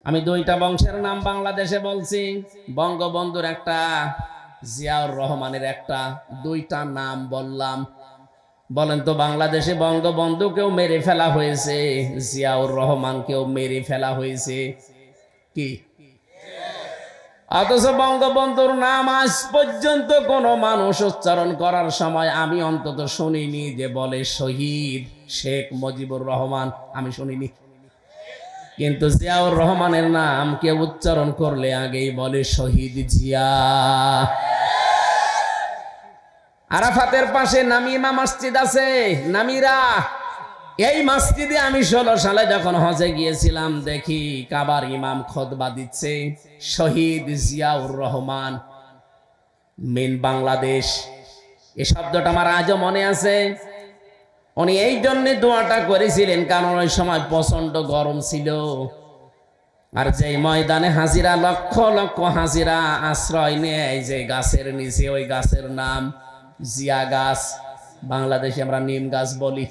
আমি দুইটা বংশের নাম বাংলাদেশে বলছি, বঙ্গবন্ধুর একটা, জিয়াউর রহমানের একটা, দুইটা নাম বললাম। বলেন তো বাংলাদেশে বঙ্গবন্ধুকেও মেরে ফেলা হয়েছে, জিয়াউর রহমানকেও মেরে ফেলা হয়েছে কি? অথচ বঙ্গবন্ধুর নাম আজ পর্যন্ত কোনো মানুষ উচ্চারণ করার সময় আমি অন্তত শুনিনি যে বলে শহীদ শেখ মুজিবুর রহমান, আমি শুনিনি। কিন্তু জিয়াউর রহমানের নাম কেউ উচ্চারণ করলে আগেই বলে শহীদ জিয়া। আরাফাতের পাশে নামিমা মসজিদ আছে, নামিরা। এই মসজিদে আমি 16 সালে যখন হজে গিয়েছিলাম, দেখি কাবার ইমাম খুতবা দিচ্ছে, শহীদ জিয়াউর রহমান মিন বাংলাদেশ। এই শব্দটা আমার আজও মনে আছে। উনি এই জন্য দোয়াটা করেছিলেন কারণ ওই সময় প্রচন্ড গরম ছিল, আর যে ময়দানে হাজিরা লক্ষ লক্ষ হাজিরা আশ্রয় নেয় যে গাছের নিচে, ওই গাছের নাম জিয়া গাছ, বাংলাদেশে আমরা নিম গাছ বলি।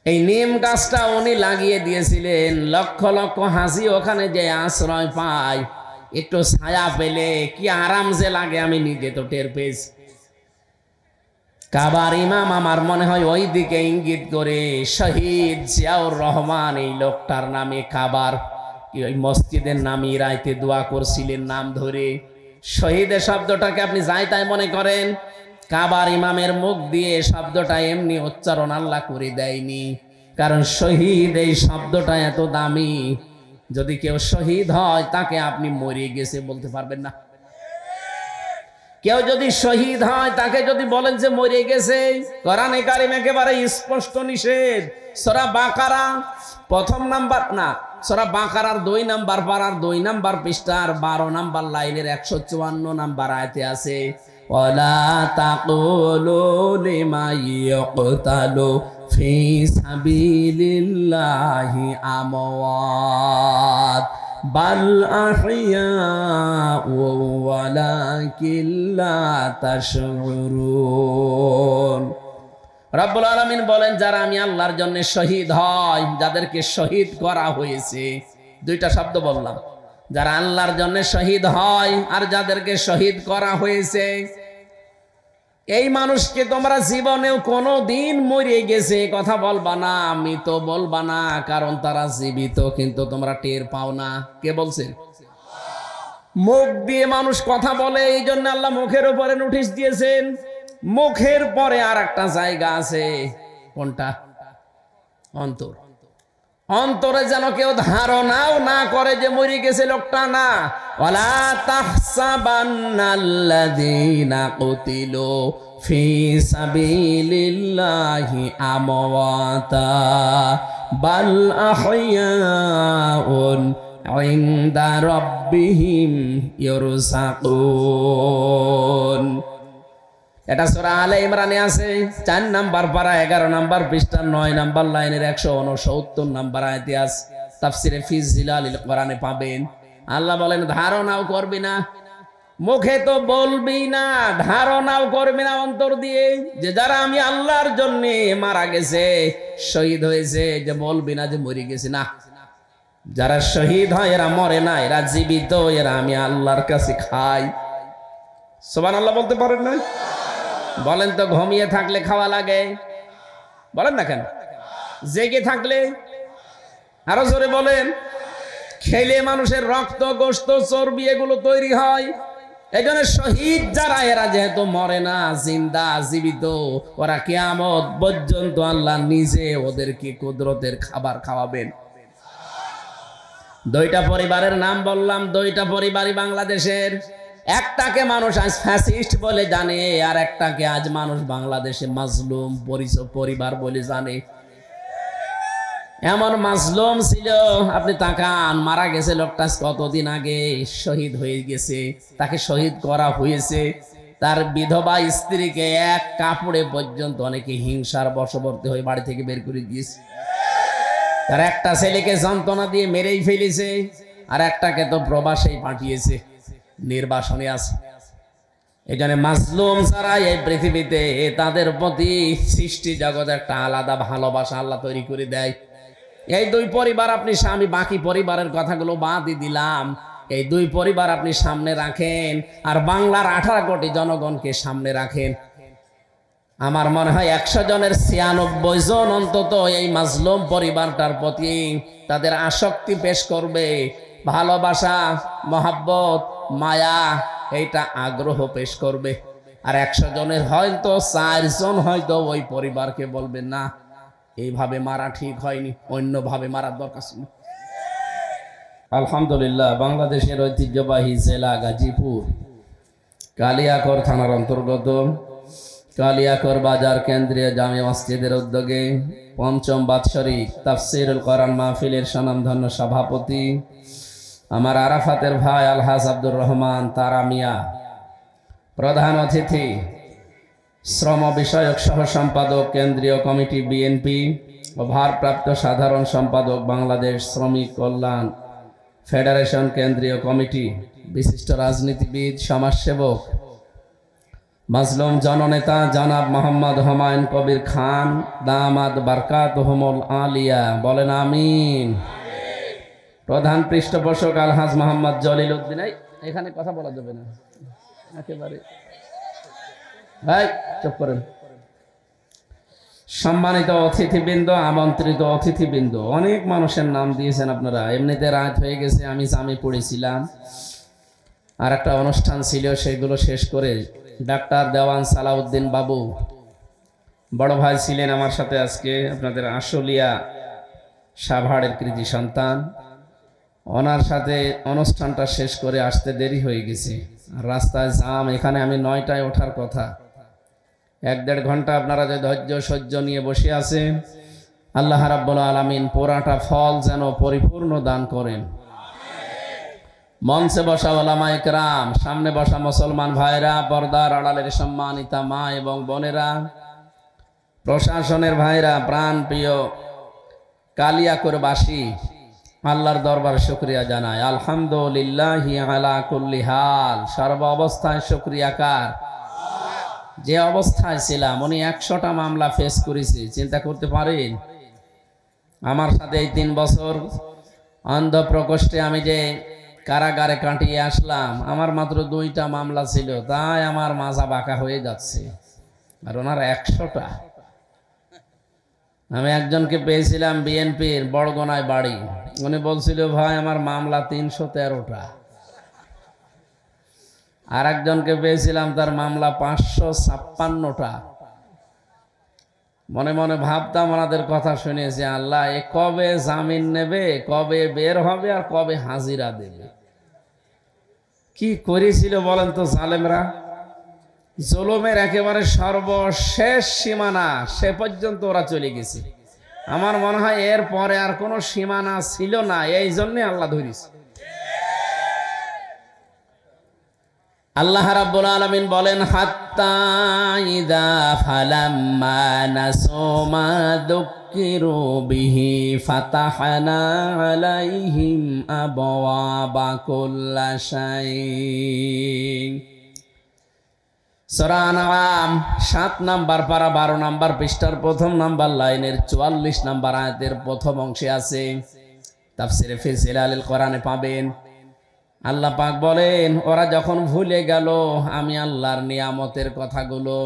এই নিম গাছটা উনি লাগিয়ে দিয়েছিলেন, লক্ষ লক্ষ হাজি ওখানে যে আশ্রয় পায়, একটু ছায়া পেলে কি আরাম যে লাগে আমি নিজে তো টের পেয়েছি। কাবার ইমাম আমার মনে হয় ওই দিকে ইঙ্গিত করে শহীদ জিয়াউর রহমান এই লোকটার নামে কাবার ওই মসজিদের নামে রাইতে দোয়া করছিলেন নাম ধরে। শহীদের শব্দটাকে আপনি যাই তাই মনে করেন, কাবার ইমামের মুখ দিয়ে শব্দটা এমনি উচ্চারণ আল্লাহ করে দেয়নি, কারণ শহীদ এই শব্দটা এত দামি, যদি কেউ শহীদ হয় তাকে আপনি মরে গেছে বলতে পারবেন না। কেউ যদি শহীদ হয় তাকে যদি বলেন যে মরে গেছে, কোরআনে কারিম একেবারে স্পষ্ট নিষেধ। সূরা বাকারা প্রথম নাম্বার না, সূরা বাকারার 2 নাম্বার পারার 2 নাম্বার পৃষ্ঠার 12 নাম্বার লাইনের 154 নাম্বার আয়াতে আছে, ওয়ালা তাকুলু লিমা ইয়াকতালু ফি সাবিলিল্লাহি আমওয়াত বাল আহইয়াউ ওয়ালাকিন লা তাশউরুন। রব্বুল আলামিন বলেন, যারা আমি আল্লাহর জন্য শহীদ হয়, যাদেরকে শহীদ করা হয়েছে, দুইটা শব্দ বললাম, যারা আল্লাহর জন্য শহীদ হয় আর যাদেরকে শহীদ করা হয়েছে, এই মানুষকে তোমরা জীবনেও কোনো দিন মরে গেছে কথা বলবা না, মৃত বলবা না, কারণ তারা জীবিত কিন্তু তোমরা টের পাও না। কে বলছে? মুখ দিয়ে মানুষ কথা বলে, এই জন্য আল্লাহ মুখের উপরে নোটিশ দিয়েছেন। মুখের পরে আর একটা জায়গা আছে, কোনটা? অন্তর। অন্তরে যেন কেউ ধারণাও না করে যে মরে গেছে লোকটা, না। ওয়ালা তাহসাবান্নাল্লাযীনা কুতিলু ফি সাবিলিল্লাহি আমওয়াতা বাল আহইয়াউন ইনদা রাব্বিহিম ইরসাকুন। এটা সূরা আলে ইমরানে আছে, 4 নাম্বার পারা 11 নাম্বার পৃষ্ঠা 9 নাম্বার লাইনের 169 নাম্বার আয়াতে আছে। তাফসিরে ফি জিলালিল কোরআনে পাবেন। আল্লাহ বলেন, ধারণাও করবি না, মুখে তো বলবি না, ধারণাও করবি না অন্তর দিয়ে যে যারা আমি আল্লাহর জন্য মারা গেছে, শহীদ হয়েছে, যে বলবি না যে মরে গেছে। না, যারা শহীদ হয় এরা মরে না, এরা জীবিত, এরা আমি আল্লাহর কাছে খাই। সুবহানাল্লাহ বলতে পারেন না? বলেন তো, ঘুমিয়ে থাকলে খাওয়া লাগে? বলেন না কেন? জেগে থাকলে? আরো জোরে বলেন। খেলে মানুষের রক্ত, গোশত, চর্বি এগুলো তৈরি হয়। এই জন্য শহীদ যারা, এরা যেহেতু মরে না, জিন্দা, জীবিত, ওরা কিয়ামত পর্যন্ত আল্লাহ নিজে ওদেরকে কুদরতের খাবার খাওয়াবেন। দুইটা পরিবারের নাম বললাম, দুইটা পরিবারই বাংলাদেশের। একটাকে মানুষ আজ ফ্যাসিস্ট বলে জানে, আর একটাকে আজ মানুষ বাংলাদেশে মাজলুম পরিবার বলে জানে। এমন মাজলুম ছিল, আপনি তাকান, মারা গেছে লোকটা কতদিন আগে, শহীদ হয়ে গেছে, তাকে শহীদ করা হয়েছে। তার বিধবা স্ত্রীকে এক কাপড়ে পর্যন্ত অনেকে হিংসার বশবর্তী হয়ে বাড়ি থেকে বের করে দিয়েছে। তার একটা ছেলেকে যন্ত্রণা দিয়ে মেরেই ফেলেছে, আর একটাকে তো প্রবাসেই পাঠিয়েছে, নির্বাসনে আছে। এই জন্য মাজলুম যারা এই পৃথিবীতে, তাদের প্রতি সৃষ্টি জগৎ একটা আলাদা ভালোবাসা আল্লাহ তৈরি করে দেয়। এই দুই পরিবার আপনি স্বামী, বাকি পরিবারের কথাগুলো বাদই দিলাম, এই দুই পরিবার আপনি সামনে রাখেন আর বাংলার 18 কোটি জনগণকে সামনে রাখেন। আমার মনে হয় 100 জনের 96 জন অন্তত এই মাজলুম পরিবারটার প্রতি তাদের আসক্তি পেশ করবে, ভালোবাসা, মহাব্বত, মায়া, এইটা আগ্রহ পেশ করবে। আর 100 জনের হয়তো 4 জন হয়তো ওই পরিবারকে বলবে না, এইভাবে মারা ঠিক হয়নি, অন্যভাবে মারার দরকার ছিল। আলহামদুলিল্লাহ, বাংলাদেশের ঐতিহ্যবাহী জেলা গাজীপুর কালিয়াকৈর থানার অন্তর্গত কালিয়াকৈর বাজার কেন্দ্রীয় জামে মসজিদের উদ্যোগে ৫ম বাৎসরিক তাফসীরুল কোরআন মাহফিলের স্বনামধন্য সভাপতি আমার আরাফাতের ভাই আলহাজ আব্দুর রহমান তারা মিয়া, প্রধান অতিথি শ্রম বিষয়ক সহ সম্পাদক কেন্দ্রীয় কমিটি বিএনপি ও ভারপ্রাপ্ত সাধারণ সম্পাদক বাংলাদেশ শ্রমিক কল্যাণ ফেডারেশন কেন্দ্রীয় কমিটি, বিশিষ্ট রাজনীতিবিদ, সমাজসেবক, মাজলুম জননেতা জনাব মোহাম্মদ হুমায়ুন কবির খান দামাত বারকাতুহুমুল আলিয়া, বলেন আমিন। প্রধান পৃষ্ঠপোষক আলহাজ মোহাম্মদ জলিল উদ্দিন। এখানে কথা বলা যাবে না একেবারে, ভাই চুপ করেন। সম্মানিত অতিথিবৃন্দ, আমন্ত্রিত অতিথিবৃন্দ, অনেক মানুষের নাম দিয়েছেন আপনারা। এমনিতে রাত হয়ে গেছে, আমি জামে পড়েছিলাম, আর একটা অনুষ্ঠান ছিল, সেগুলো শেষ করে ডাক্তার দেওয়ান সালাউদ্দিন বাবু বড় ভাই ছিলেন আমার সাথে আজকে, আপনাদের আশুলিয়া সাভারের কৃতি সন্তান, ওনার সাথে অনুষ্ঠানটা শেষ করে আসতে দেরি হয়ে গেছে, রাস্তায় জাম। এখানে আমি 9টায় ওঠার কথা, 1-1.5 ঘন্টা আপনারা যে ধৈর্য সহ্য নিয়ে বসে আছেন, আল্লাহ রাব্বুল আলামিন পুরাটা ফল যেন পরিপূর্ণ দান করেন। মঞ্চে বসা ওলামায়ে কেরাম, সামনে বসা মুসলমান ভাইরা, পর্দার আড়ালের সম্মানিতা মা এবং বোনেরা, প্রশাসনের ভাইরা, প্রাণ প্রিয় কালিয়াকৈরবাসী, আল্লাহর দরবারে শুকরিয়া জানাই। আলহামদুলিল্লাহি আলা কুল্লি হাল, সর্ব অবস্থায় শুকরিয়া কার? যে অবস্থায় ছিলাম, উনি 100টা মামলা ফেস করেছি, চিন্তা করতে পারেন। আমার সাথে এই 3 বছর অন্ধ প্রকোষ্ঠে আমি যে কারাগারে কাটিয়ে আসলাম, আমার মাত্র 2টা মামলা ছিল, তাই আমার মাজা বাঁকা হয়ে যাচ্ছে, আর ওনার 100টা। আমি একজনকে পেয়েছিলাম বিএনপির বড়গোনায় বাড়ি, উনি বলছিল ভাই আমার মামলা 313টা। আর একজনকে পেয়েছিলাম তার মামলা 556টা। মনে মনে ভাবতাম ওনাদের কথা শুনেছি, আল্লাহ এ কবে জামিন নেবে, কবে বের হবে, আর কবে হাজিরা দেবে। কি করেছিল বলেন তো জালেমরা? জুলুমের একেবারে সর্বশেষ সীমানা, সে পর্যন্ত ওরা চলে গেছে। আমার মনে হয় এর পরে আর কোনো সীমানা ছিল না, এই জন্যে আল্লাহ ধরেছে। আল্লাহ রাব্বুল আলামিন বলেন, হাত্তা ইযা ফালাম্মা নাসু মা যুক্কিরু বিহি ফাতাহনা আলাইহিম আবওয়াবা কুল্লি শাই। সূরা আনআম 7 নাম্বার পারা 12 নাম্বার পৃষ্ঠার 1ম নাম্বার লাইনের 44 নাম্বার আয়াতের প্রথম অংশে আছে, তাফসীরে ফি জিলালিল কোরআনে পাবেন। আল্লাহ পাক বলেন, ওরা যখন ভুলে গেল আমি আল্লাহর নিয়ামতের কথাগুলো,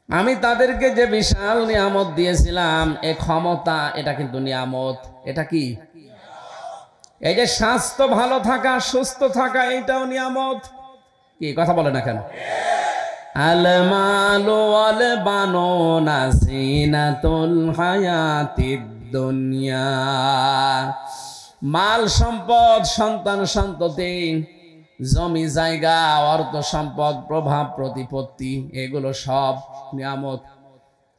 আমি তাদেরকে যে বিশাল নিয়ামত দিয়েছিলাম, এ ক্ষমতা, এটা কিন্তু নিয়ামত। এটা কি? এই যে স্বাস্থ্য ভালো থাকা, সুস্থ থাকা, এটাও নিয়ামত। কি কথা বলে না কেন? আল মালু ওয়াল বানুনা জিনাতুল হায়াতিদ দুনিয়া। মাল সম্পদ, সন্তান সন্ততি, জমি জায়গা, অর্থ সম্পদ, প্রভাব প্রতিপত্তি, এগুলো সব নিয়ামত।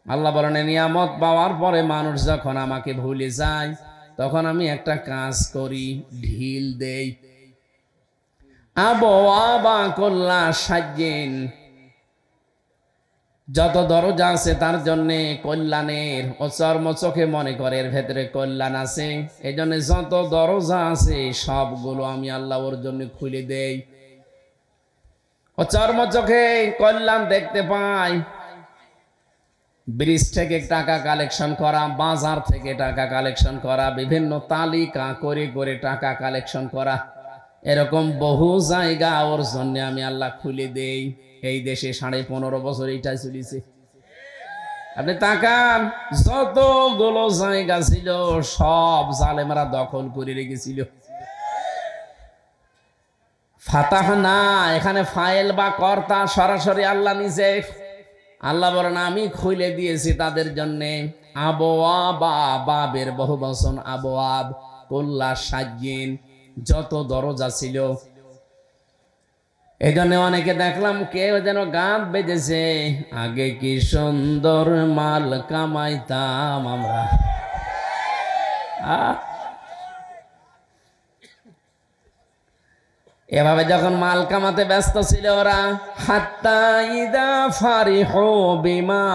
আল্লাহ বলেন, নিয়ামত পাওয়ার পরে মানুষ যখন আমাকে ভুলে যায়, তখন আমি একটা কাজ করি, ঢিল দেই। আবওয়াবা কুল্লি শাইইন, যত দরজা আছে তার জন্য কল্যাণের, ও চর্মচোখে মনে করে এর ভেতরে কল্যাণ আছে, এই জন্য যত দরজা আছে সবগুলো আমি আল্লাহ ওর জন্য খুলে দেই। ও চর্মচোখে কল্যাণ দেখতে পায়, ব্রিজ থেকে টাকা কালেকশন করা, বাজার থেকে টাকা কালেকশন করা, বিভিন্ন তালিকা করে করে টাকা কালেকশন করা, এরকম বহু জায়গা ওর জন্য আমি আল্লাহ খুলে দেই। এই দেশে 15.5 বছর এইটাই চলেছে। আপনি তাকান, যতগুলো জায়গা ছিল সব জালেমরা দখল করে রেখেছিল। ফাতাহ না, এখানে ফাইল বা কর্তা সরাসরি আল্লাহ নিজে। আল্লাহ বলেন আমি খুলে দিয়েছি তাদের জন্য। আবওয়াবা, বাবের বহু বচন আবওয়াব, কুল্লা সাজ্জিন, যত দরজা ছিল। এই জন্য অনেকে দেখলাম কেউ যেন গান বেজেছে, আগে কি সুন্দর মাল কামাইতাম আমরা। এভাবে যখন মাল কামাতে ব্যস্ত ছিল ওরা, হাত্তা ইদা ফারিহু বিমা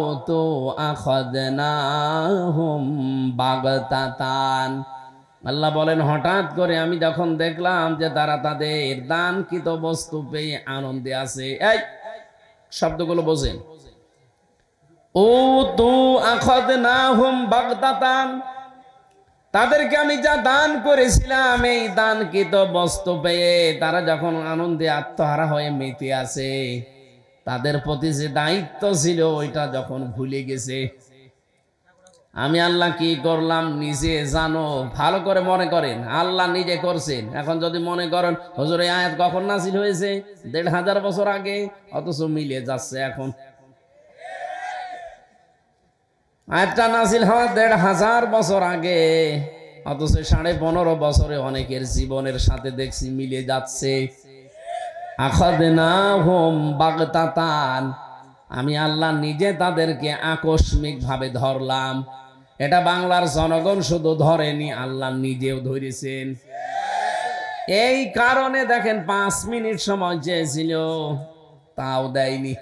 উতু আখাযনাহুম বাগতাতান। আল্লাহ বলেন হঠাৎ করে আমি যখন দেখলাম যে তারা তাদের দানকৃত বস্তু পেয়ে আনন্দে আছে। এই শব্দগুলো বোঝেন, উতু আখাযনাহুম বাগতাতান, তাদেরকে আমি যা দান করেছিলাম এই দানকৃত বস্তু পেয়ে তারা যখন আনন্দে আত্মহারা হয়ে মেতে আছে, তাদের প্রতি যে দায়িত্ব ছিল ওইটা যখন ভুলে গেছে। আমি আল্লাহ কি করলাম নিজে জানো, ভালো করে মনে করেন আল্লাহ নিজে করছেন। এখন যদি মনে করেন হুজুর এই আয়াত কখন নাযিল হয়েছে, 1500 বছর আগে, অথচ মিলে যাচ্ছে এখন। আয়াতটা নাযিল হওয়া 1500 বছর আগে, অথচ 15.5 বছরে অনেকের জীবনের সাথে দেখছি মিলে যাচ্ছে। আখাযনাহুম বাগতাতান, আমি আল্লাহ নিজে তাদেরকে আকস্মিক ভাবে ধরলাম। এটা বাংলার জনগণ শুধু ধরেনি, আল্লাহ নিজেও ধরেছেন। এই কারণে দেখেন 5 মিনিট সময় চেয়েছিল, তাও দেয়নি।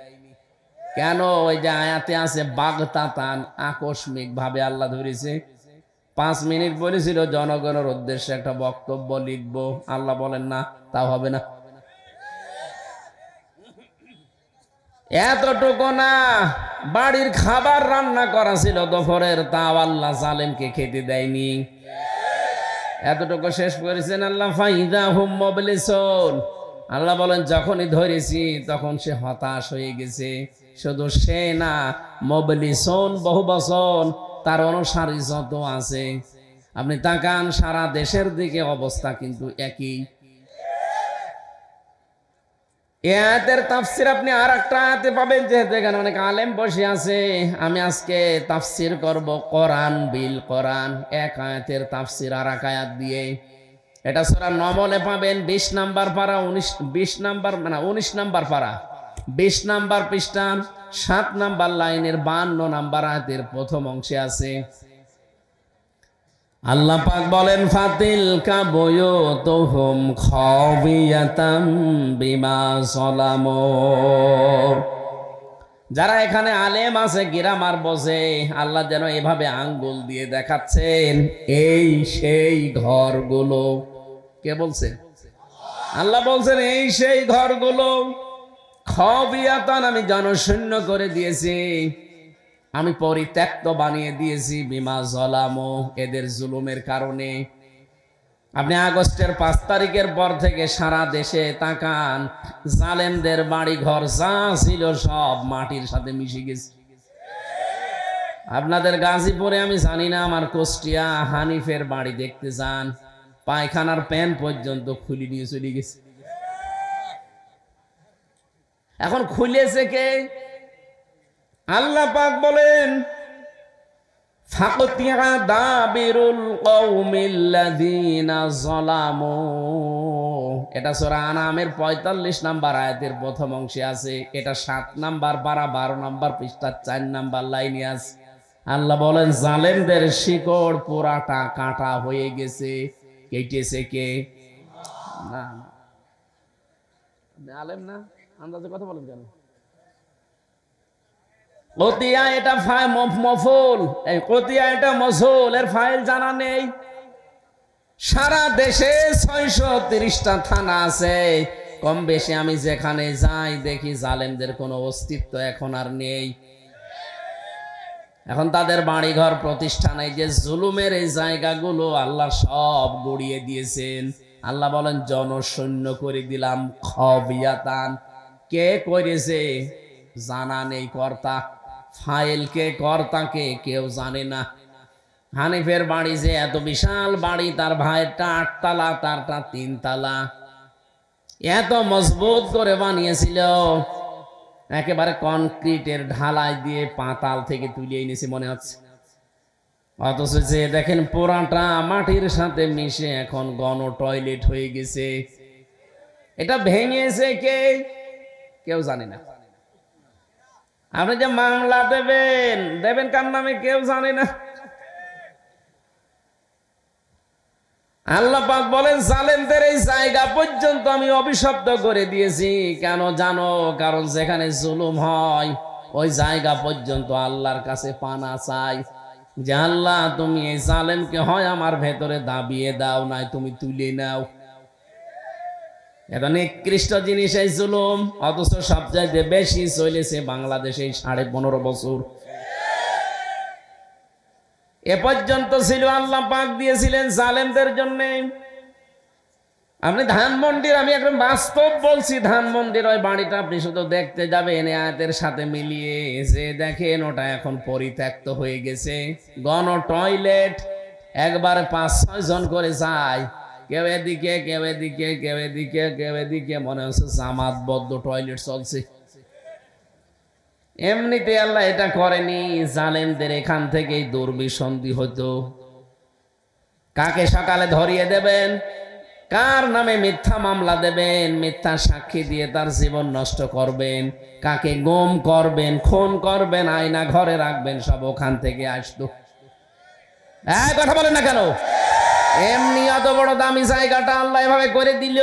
কেন? ওই যে আয়াতে আছে বাগতাতান, আকস্মিক ভাবে আল্লাহ ধরেছে। 5 মিনিট বলেছিল জনগণের উদ্দেশ্যে একটা বক্তব্য লিখবো, আল্লাহ বলেন না, তাও হবে না। এতটুকু না, বাড়ির খাবার রান্না করা ছিল দুপুরের, তাও আল্লাহ জালেমকে খেতে দেয়নি। এতটুকু শেষ করেছেন আল্লাহ। ফাইদা হুম মুবলিসুন, আল্লাহ বলেন যখনই ধরেছি তখন সে হতাশ হয়ে গেছে। শুধু সে না, মুবলিসুন বহু বচন, তার অনুসারী যত আছে। আপনি তাকান সারা দেশের দিকে অবস্থা কিন্তু একই। আয়াতের তাফসির আপনি আর একটা আয়াতে পাবেন, যেহেতু এখানে অনেক আলেম বসে আছে। আমি আজকে তাফসির করব কোরআন বিল কোরআন, এক আয়াতের তাফসির আর এক আয়াত দিয়ে। এটা সূরা নমলে পাবেন 20 নাম্বার পারা, 19 নাম্বার পারা, 20 নাম্বার পৃষ্ঠা, 7 নাম্বার লাইনের 52 নাম্বার আয়াতের প্রথম অংশে আছে। আল্লাহ পাক বলেন ফাতিলকা বুয়ুতুহুম খাবিয়াতাম বিমা যালামু। যারা এখানে আলেম আছে গ্রামার বসে, আল্লাহ যেন এভাবে আঙ্গুল দিয়ে দেখাচ্ছেন এই সেই ঘরগুলো। কে বলছেন? আল্লাহ বলছেন এই সেই ঘরগুলো। খাবিয়াতান, আমি জনশূন্য করে দিয়েছি, আমি পরিত্যক্ত বানিয়ে দিয়েছি বিমা যালামু, এদের জুলুমের কারণে। আপনি আগস্টের 5 তারিখের পর থেকে সারা দেশে তাকান, জালেমদের বাড়ি ঘর যা ছিল সব মাটির সাথে মিশে গেছে। আপনাদের গাজীপুরে আমি জানি না, আমার কুষ্টিয়া হানিফের বাড়ি দেখতে যান, পায়খানার প্যান পর্যন্ত খুলে নিয়ে চলে গেছে। এখন খুলেছে কে? আল্লাহ পাক বলেন ফাকতিয়া দাবিরুল কওমিল্লাযিনা যালামু। এটা সূরা আনামের 45 নাম্বার আয়াতের প্রথম অংশে আছে। এটা 7 নাম্বার পারা, 12 নাম্বার পৃষ্ঠা, 4 নাম্বার লাইনে আছে। আল্লাহ বলেন জালেমদের শিকড় পুরাটা কাটা হয়ে গেছে। কেটেছে কে? না আপনি আলেম না, আন্দাজে কথা বলেন কেন? কতিয়া এটা মফুল, এই কতিয়া এটা মসুল, এর ফাইল জানা নেই। সারা দেশে 630টা থানা আছে। কম বেশি আমি যেখানে যাই দেখি জালেমদের কোনো অস্তিত্ব এখন আর নেই। এখন তাদের বাড়িঘর প্রতিষ্ঠান, এই যে জুলুমের এই জায়গাগুলো আল্লাহ সব গড়িয়ে দিয়েছেন। আল্লাহ বলেন জনশূন্য করে দিলাম। খবিয়াতান, কে করেছে জানা নেই, কর্তা ফাইল কে, কর্তাকে কেউ জানে না। হানিফের বাড়ি যে এত বিশাল বাড়ি, তার ভাইয়েরটা 8 তালা, তারটা 3 তালা, এত মজবুত করে বানিয়েছিল, একেবারে কনক্রিটের ঢালাই দিয়ে পাতাল থেকে তুলে এনেছে মনে হচ্ছে। অথচ যে দেখেন পুরাটা মাটির সাথে মিশে এখন গণ টয়লেট হয়ে গেছে। এটা ভেঙেছে কে, কেউ জানে না। আপনি যে মামলা দেবেন, দেবেন কার নামে কেউ জানে না। আল্লাহ পাক বলেন জালেমদের এই জায়গা পর্যন্ত আমি অভিশপ্ত করে দিয়েছি। কেন জানো? কারণ যেখানে জুলুম হয় ওই জায়গা পর্যন্ত আল্লাহর কাছে পানা চাই যে আল্লাহ তুমি এই জালেমকে হয় আমার ভেতরে দাবিয়ে দাও, নাই তুমি তুলে নাও। এটা নিকৃষ্ট জিনিস এই জুলুম। অথচ সবচাইতে বেশি চলেছে বাংলাদেশে 15.5 বছর। এ পর্যন্ত ছিল আল্লাহ পাক দিয়েছিলেন জালেমদের জন্য। আপনি ধানমন্ডির, আমি একদম বাস্তব বলছি, ধানমন্ডির ওই বাড়িটা আপনি শুধু দেখতে যাবেন আয়াতের সাথে মিলিয়ে, যে দেখেন ওটা এখন পরিত্যক্ত হয়ে গেছে। গণ টয়লেট একবার 5-6 জন করে যায়, কেউ এদিকে কেউ এদিকে, কেউ এদিকে কেউ এদিকে, মনে হচ্ছে জামাতবদ্ধ টয়লেট চলছে। এমনিতে আল্লাহ এটা করেনি, জালেমদের এখান থেকেই দুর্বিসন্ধি হতো। কাকে সকালে ধরিয়ে দেবেন, কার নামে মিথ্যা মামলা দেবেন, মিথ্যা সাক্ষী দিয়ে তার জীবন নষ্ট করবেন, কাকে গুম করবেন, খুন করবেন, আয়না ঘরে রাখবেন, সব ওখান থেকে আসতো। কথা বলেন না কেন? এমনি এত বড় দামি জায়গাটা আল্লাহ এভাবে করে দিল।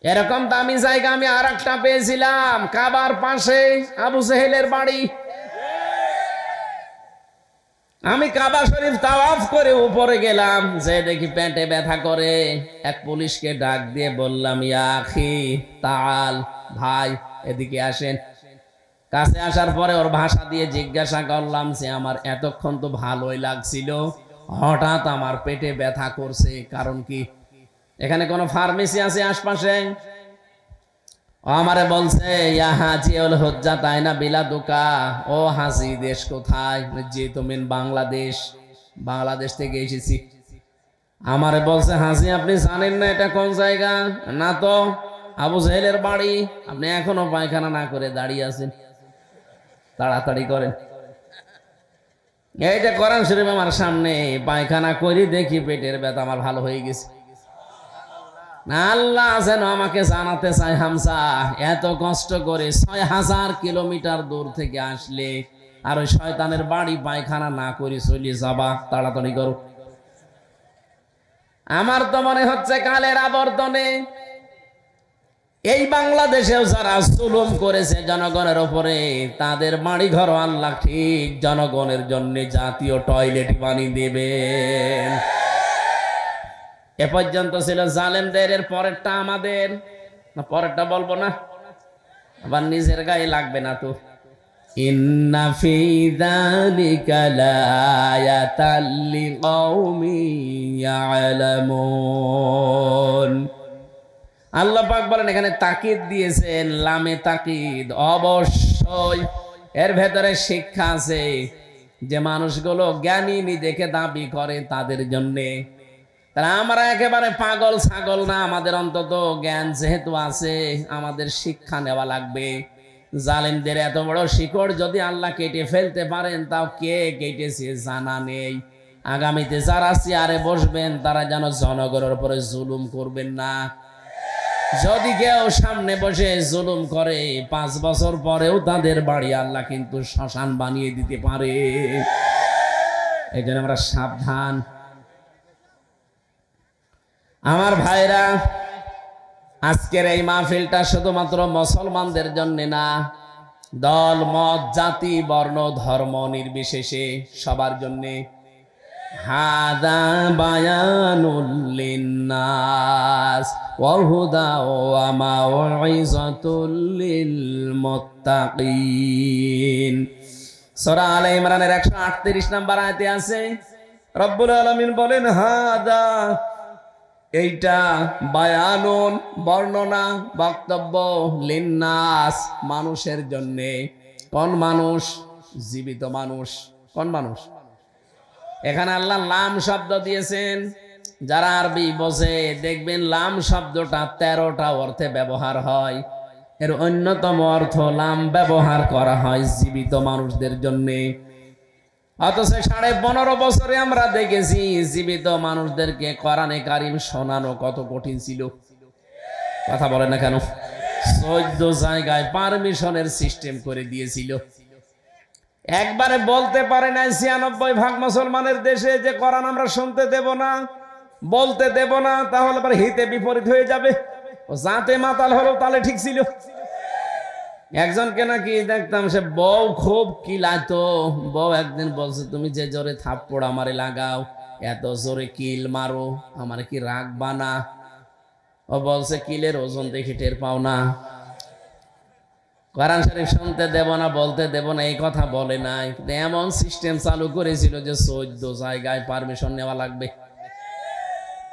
এরকম দামি জায়গা আমি আর একটা পেয়েছিলাম কাবার পাশে, আবু জেহেলের বাড়ি। আমি কাবা শরীফ তাওয়াফ করে উপরে গেলাম, যে দেখি পেটে ব্যথা করে। এক পুলিশকে ডাক দিয়ে বললাম, ইয়া আখি তাআল, ভাই এদিকে আসেন। কাছে আসার পরে ওর ভাষা দিয়ে জিজ্ঞাসা করলাম যে আমার এতক্ষণ তো ভালোই লাগছিল, হঠাৎ আমার পেটে ব্যথা করছে, কারণ কি? এখানে কোনো ফার্মেসি আছে আশপাশে? আমারে বলছে ইয়া হাজি উল হুজ্জা তাইনা বিলাদুকা, ও হাজি দেশ কোথায়? জি তুমি বাংলাদেশ। বাংলাদেশ থেকে এসেছি। আমারে বলছে হাজি আপনি জানেন না এটা কোন জায়গা? না তো। আবু জেহেলের বাড়ি। আপনি এখনো পায়খানা না করে দাঁড়িয়ে আছেন, তাড়াতাড়ি করেন। এইটা কোরআন শরীফ আমার সামনে, পায়খানা করি দেখি পেটের ব্যথা আমার ভালো হয়ে গেছে। আল্লাহ যেন আমাকে জানাতে চাই, হামজা এত কষ্ট করে 6000 কিলোমিটার দূর থেকে আসলে আর ওই শয়তানের বাড়ি পায়খানা না করে চলে যাবা, তাড়াতাড়ি করো। আমার তো মনে হচ্ছে কালের আবর্তনে এই বাংলাদেশেও যারা জুলুম করেছে জনগণের উপরে, তাদের বাড়ি ঘর আল্লাহ ঠিক জনগণের জন্য জাতীয় টয়লেট বানিয়ে দেবেন। এ পর্যন্ত ছিল জালেমদের, এর পরেরটা আমাদের। না পরেরটা বলবো না, আবার নিজের গায়ে লাগবে না তো। ইন্না ফি যালিকা লায়াতাল লিকাউমিন ইয়ালামুন। আল্লাহ পাক বলেন এখানে তাকিদ দিয়েছেন, লামে তাকিদ, অবশ্যই এর ভেতরে শিক্ষা আছে যে মানুষগুলো জ্ঞানী নিজেকে দাবি করে তাদের জন্যে। তারা আমরা একেবারে পাগল ছাগল না, আমাদের অন্তত জ্ঞান যেহেতু আছে, আমাদের শিক্ষা নেওয়া লাগবে। জালেমদের এত বড় শিকড় যদি আল্লাহ কেটে ফেলতে পারেন, তাও কে কেটেছে জানা নেই। আগামীতে যারা চেয়ারে বসবেন তারা যেন জনগণের উপরে জুলুম করবেন না। যদি কেউ সামনে বসে জুলুম করে 5 বছর পরেও তাদের বাড়ি আল্লাহ কিন্তু শ্মশান বানিয়ে দিতে পারে। এই জন্য আমরা সাবধান। আমার ভাইরা, আজকের এই মাহফিলটা শুধুমাত্র মুসলমানদের জন্য না, দল মত জাতি বর্ণ ধর্ম নির্বিশেষে সবার জন্য। হাদা বায়ানুল লিন্নাস ওয়া হুদা ওয়া মাউইযাতুল লিল মুত্তাকিন। সূরা আলে ইমরানের 138 নম্বর আয়াতে আছে রব্বুল আলামিন বলেন হাদা, এইটা বায়ানুন বর্ণনা বক্তব্য লিন্নাস মানুষের জন্য। কোন মানুষ? জীবিত মানুষ। কোন মানুষ? এখানে আল্লাহ লাম শব্দ দিয়েছেন। যারা আরবি বোঝে দেখবেন লাম শব্দটা 13টা অর্থে ব্যবহার হয়। এর অন্যতম অর্থ লাম ব্যবহার করা হয় জীবিত মানুষদের জন্য। অথচ 15.5 বছরে আমরা দেখেছি জীবিত মানুষদেরকে কোরআনে কারিম শোনানো কত কঠিন ছিল। কথা বলে না কেন? 14 জায়গায় পারমিশনের সিস্টেম করে দিয়েছিল। একবারে বলতে পারে না 96% মুসলমানের দেশে যে কোরআন আমরা শুনতে দেব না, বলতে দেব না, তাহলে আবার হিতে বিপরীত হয়ে যাবে। ও যাতে মাতাল হলো তাহলে ঠিক ছিল। একজনকে নাকি দেখতাম সে বউ খুব কিলাতো। বউ একদিন বলছে তুমি যে জোরে থাপ্পড় আমারে লাগাও, এত জোরে কিল মারো, আমার কি রাখবা না? ও বলছে কিলের ওজন দেখে টের পাও না? কোরআন শরীফ শুনতে দেব না, বলতে দেব না, এই কথা বলে নাই। এমন সিস্টেম চালু করেছিল যে 14 জায়গায় পারমিশন নেওয়া লাগবে।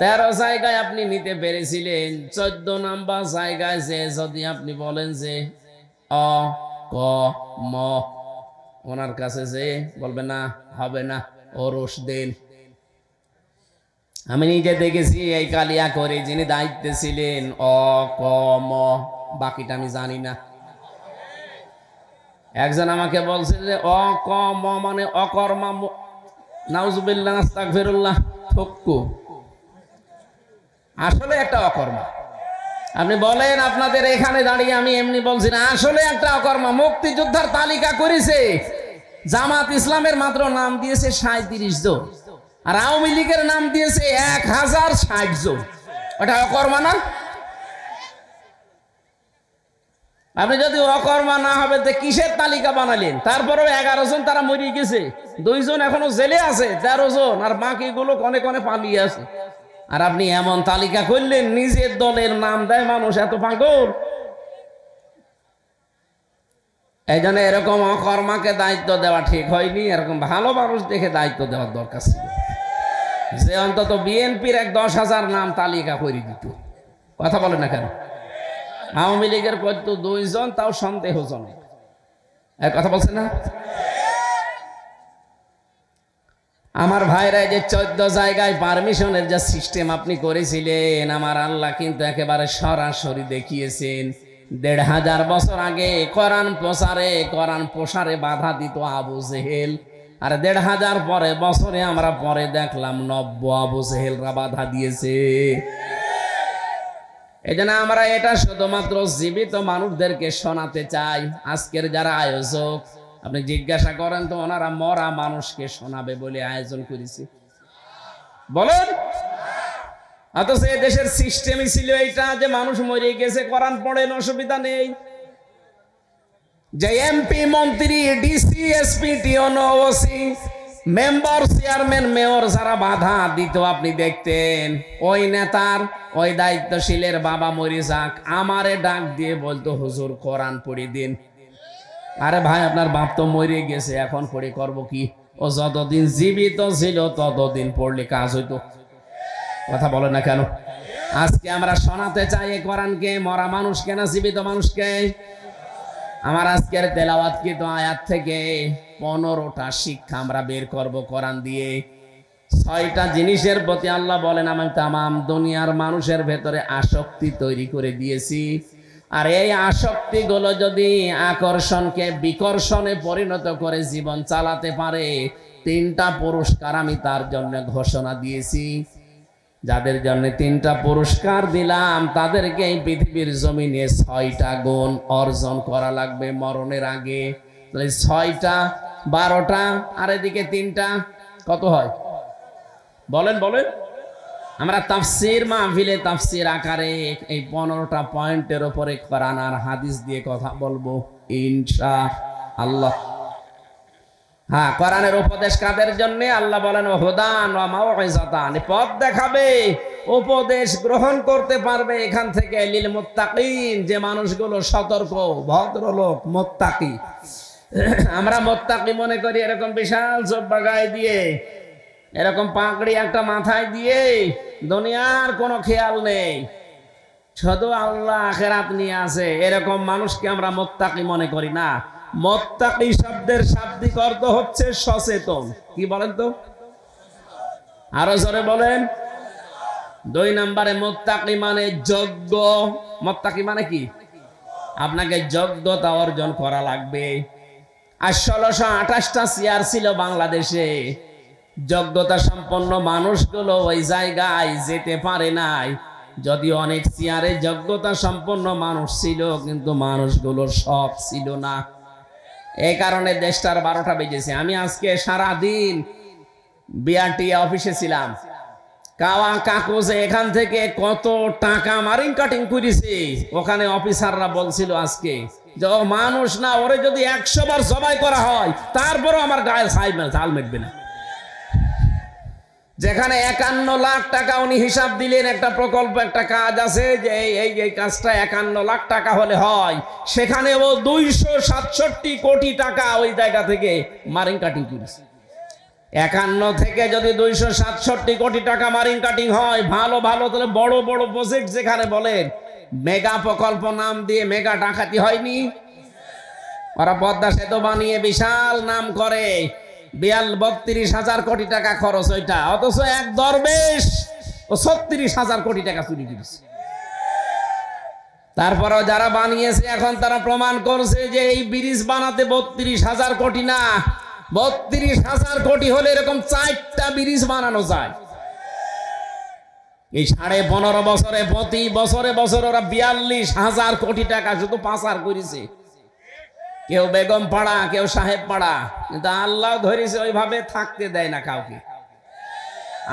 13 জায়গায় আপনি নিতে পেরেছিলেন, 14 নাম্বার জায়গায় যে যদি আপনি বলেন যে অ ক ম, ওনার কাছে যে বলবে না, হবে না, ওরস দেন। আমি নিজে দেখেছি এই কালিয়া করে যিনি দায়িত্বে ছিলেন অ ক ম, বাকিটা আমি জানি না। একজন আমাকে বলছে যে অ ক ম মানে অকর্মা, নাউজুবিল্লাহ আস্তাগফিরুল্লাহ, থক্কু। আসলে একটা অকর্মা। আপনি বলেন আপনাদের এখানে দাঁড়িয়ে আমি এমনি বলছি না, আসলে একটা অকর্মা। মুক্তিযোদ্ধার তালিকা করেছে জামাত ইসলামের মাত্র নাম দিয়েছে 37 জন, আর আওয়ামী লীগের নাম দিয়েছে 1060 জন। ওটা অকর্মা না? আপনি যদি অকর্মা না হবে তো কিসের তালিকা বানালেন? তারপরেও 11 জন তারা মরে গেছে, 2 জন এখনো জেলে আছে, 13 জন, আর বাকিগুলো কনে কনে পালিয়ে আছে। আর আপনি এমন তালিকা করলেন, নিজের দলের নাম দেয় মানুষ, এত পাগল। এই জন্য এরকম অকর্মাকে দায়িত্ব দেওয়া ঠিক হয়নি। এরকম ভালো মানুষ দেখে দায়িত্ব দেওয়ার দরকার ছিল, যে অন্তত বিএনপির 10,000 নাম তালিকা করে দিত। কথা বলে না কেন? আওয়ামী লীগের করতো 2 জন, তাও সন্দেহজনক। কথা বলছে না? আমার ভাইরা, যে 14 জায়গায় পারমিশনের যে সিস্টেম আপনি করেছিলেন, আমার আল্লাহ কিন্তু একেবারে সরাসরি দেখিয়েছেন। 1500 বছর আগে কোরআন প্রসারে বাধা দিত আবু জেহেল, আর 1500 পরে বছরে আমরা পরে দেখলাম 90 আবু জেহেলরা বাধা দিয়েছে। এই জন্য আমরা এটা শুধুমাত্র জীবিত মানুষদেরকে শোনাতে চাই। আজকের যারা আয়োজক, আপনি জিজ্ঞাসা করেন তো ওনারা মরা মানুষকে শোনাবে বলে আয়োজন করেছে? বলেন। অথচ এই দেশের সিস্টেমই ছিল এইটা যে মানুষ মরে গেছে, কোরআন পড়েন, অসুবিধা নেই। যে এমপি, মন্ত্রী, ডিসি, এসপি, টিওনো, ওসি, মেম্বার, চেয়ারম্যান, মেয়র যারা বাধা দিত আপনি দেখতেন, ওই নেতার, ওই দায়িত্বশীলের বাবা মরে যাক, আমারে ডাক দিয়ে বলতো হুজুর কোরআন পড়ে দিন। আরে ভাই, আপনার বাপ তো মরে গেছে, এখন পড়ে করব কি? ও যতদিন জীবিত ছিল ততদিন পড়লে কাজ হইতো। কথা বলে না কেন? আজকে আমরা শোনাতে চাই এই কোরআনকে মরা মানুষকে না জীবিত মানুষকে? আমার আজকের তেলাওয়াতকৃত আয়াত থেকে 15টা শিক্ষা আমরা বের করব কোরআন দিয়ে। 6টা জিনিসের প্রতি আল্লাহ বলেন আমি তামাম দুনিয়ার মানুষের ভেতরে আসক্তি তৈরি করে দিয়েছি, আর এই আসক্তিগুলো যদি আকর্ষণকে বিকর্ষণে পরিণত করে জীবন চালাতে পারে, 3টা পুরস্কার আমি তার জন্য ঘোষণা দিয়েছি। যাদের জন্য 3টা পুরস্কার দিলাম তাদেরকে এই পৃথিবীর জমিনে 6টা গুণ অর্জন করা লাগবে মরণের আগে। তাহলে 6টা 12টা, আর এদিকে 3টা, কত হয়? বলেন বলেন। আমরা তাফসীর মাহফিলে তাফসীর আকারে এই 15টা পয়েন্টের উপরে কোরআন আর হাদিস দিয়ে কথা বলবো ইনশাআল্লাহ। হ্যাঁ, কোরআনের উপদেশ কাদের জন্য? আল্লাহ বলেন হুদান ওয়া মাউইযাতান, পথ দেখাবে, উপদেশ গ্রহণ করতে পারবে এখান থেকে লিল মুত্তাকিন, যে মানুষগুলো সতর্ক, ভদ্রলোক, মুত্তাকি। আমরা মোত্তাকি মনে করি এরকম বিশাল জব্বা গায়ে দিয়ে, এরকম পাগড়ি একটা মাথায় দিয়ে দুনিয়ার কোনো খেয়াল নেই, শুধু আল্লাহ আখিরাত নিয়ে আছে, এরকম মানুষকে আমরা মোত্তাকি মনে করি না। মোত্তাকি শব্দের শাব্দিক অর্থ হচ্ছে সচেতন। কি বলেন তো, আরো জোরে বলেন। 2 নম্বরে মোত্তাকি মানে যোগ্য। মোত্তাকি মানে কি? আপনাকে যোগ্যতা অর্জন করা লাগবে। আর 1628টা চেয়ার ছিল বাংলাদেশে, যোগ্যতা সম্পন্ন মানুষগুলো ওই জায়গায় যেতে পারে নাই। যদিও অনেক চেয়ারে যোগ্যতা সম্পন্ন মানুষ ছিল, কিন্তু মানুষগুলোর সব ছিল না। এই কারণে দেশটার 12টা বেজেছে। আমি আজকে সারাদিন বিআরটিএ অফিসে ছিলাম। কাওয়া কাকু যে এখান থেকে কত টাকা মারিং কাটিং করেছে, ওখানে অফিসাররা বলছিল আজকে যে ও মানুষ না, ওরে যদি 100 বার জবাই করা হয় তারপরও আমার গায়ে ছাল মেটবে না। যেখানে 51 লাখ টাকা উনি হিসাব দিলেন, একটা প্রকল্প, একটা কাজ আছে যে এই কাজটা 51 লাখ টাকা হলে হয়, সেখানে ও 267 কোটি টাকা ওই জায়গা থেকে মারিং কাটিং করেছে। 51 থেকে যদি 267 কোটি টাকা মারিং কাটিং হয়, ভালো ভালো তাহলে বড় বড় প্রজেক্ট যেখানে বলেন মেগা প্রকল্প নাম দিয়ে মেগা ডাকাতি হয়নি? ওরা পদ্মা সেতু বানিয়ে বিশাল নাম করে, 32,000 কোটি টাকা খরচ ওইটা, অথচ এক দরবেশ ও 36,000 কোটি টাকা চুরি করেছে। তারপরেও যারা বানিয়েছে এখন তারা প্রমাণ করছে যে এই ব্রিজ বানাতে 32,000 কোটি না, 32,000 কোটি হলে এরকম 4টা ব্রিজ বানানো যায়। এই 15.5 বছরে প্রতি বছরে ওরা 42,000 কোটি টাকা শুধু পাচার করেছে। কেউ বেগম পাড়া, কেউ সাহেব পাড়া, কিন্তু আল্লাহ ধরেছে ওইভাবে থাকতে দেয় না কাউকে।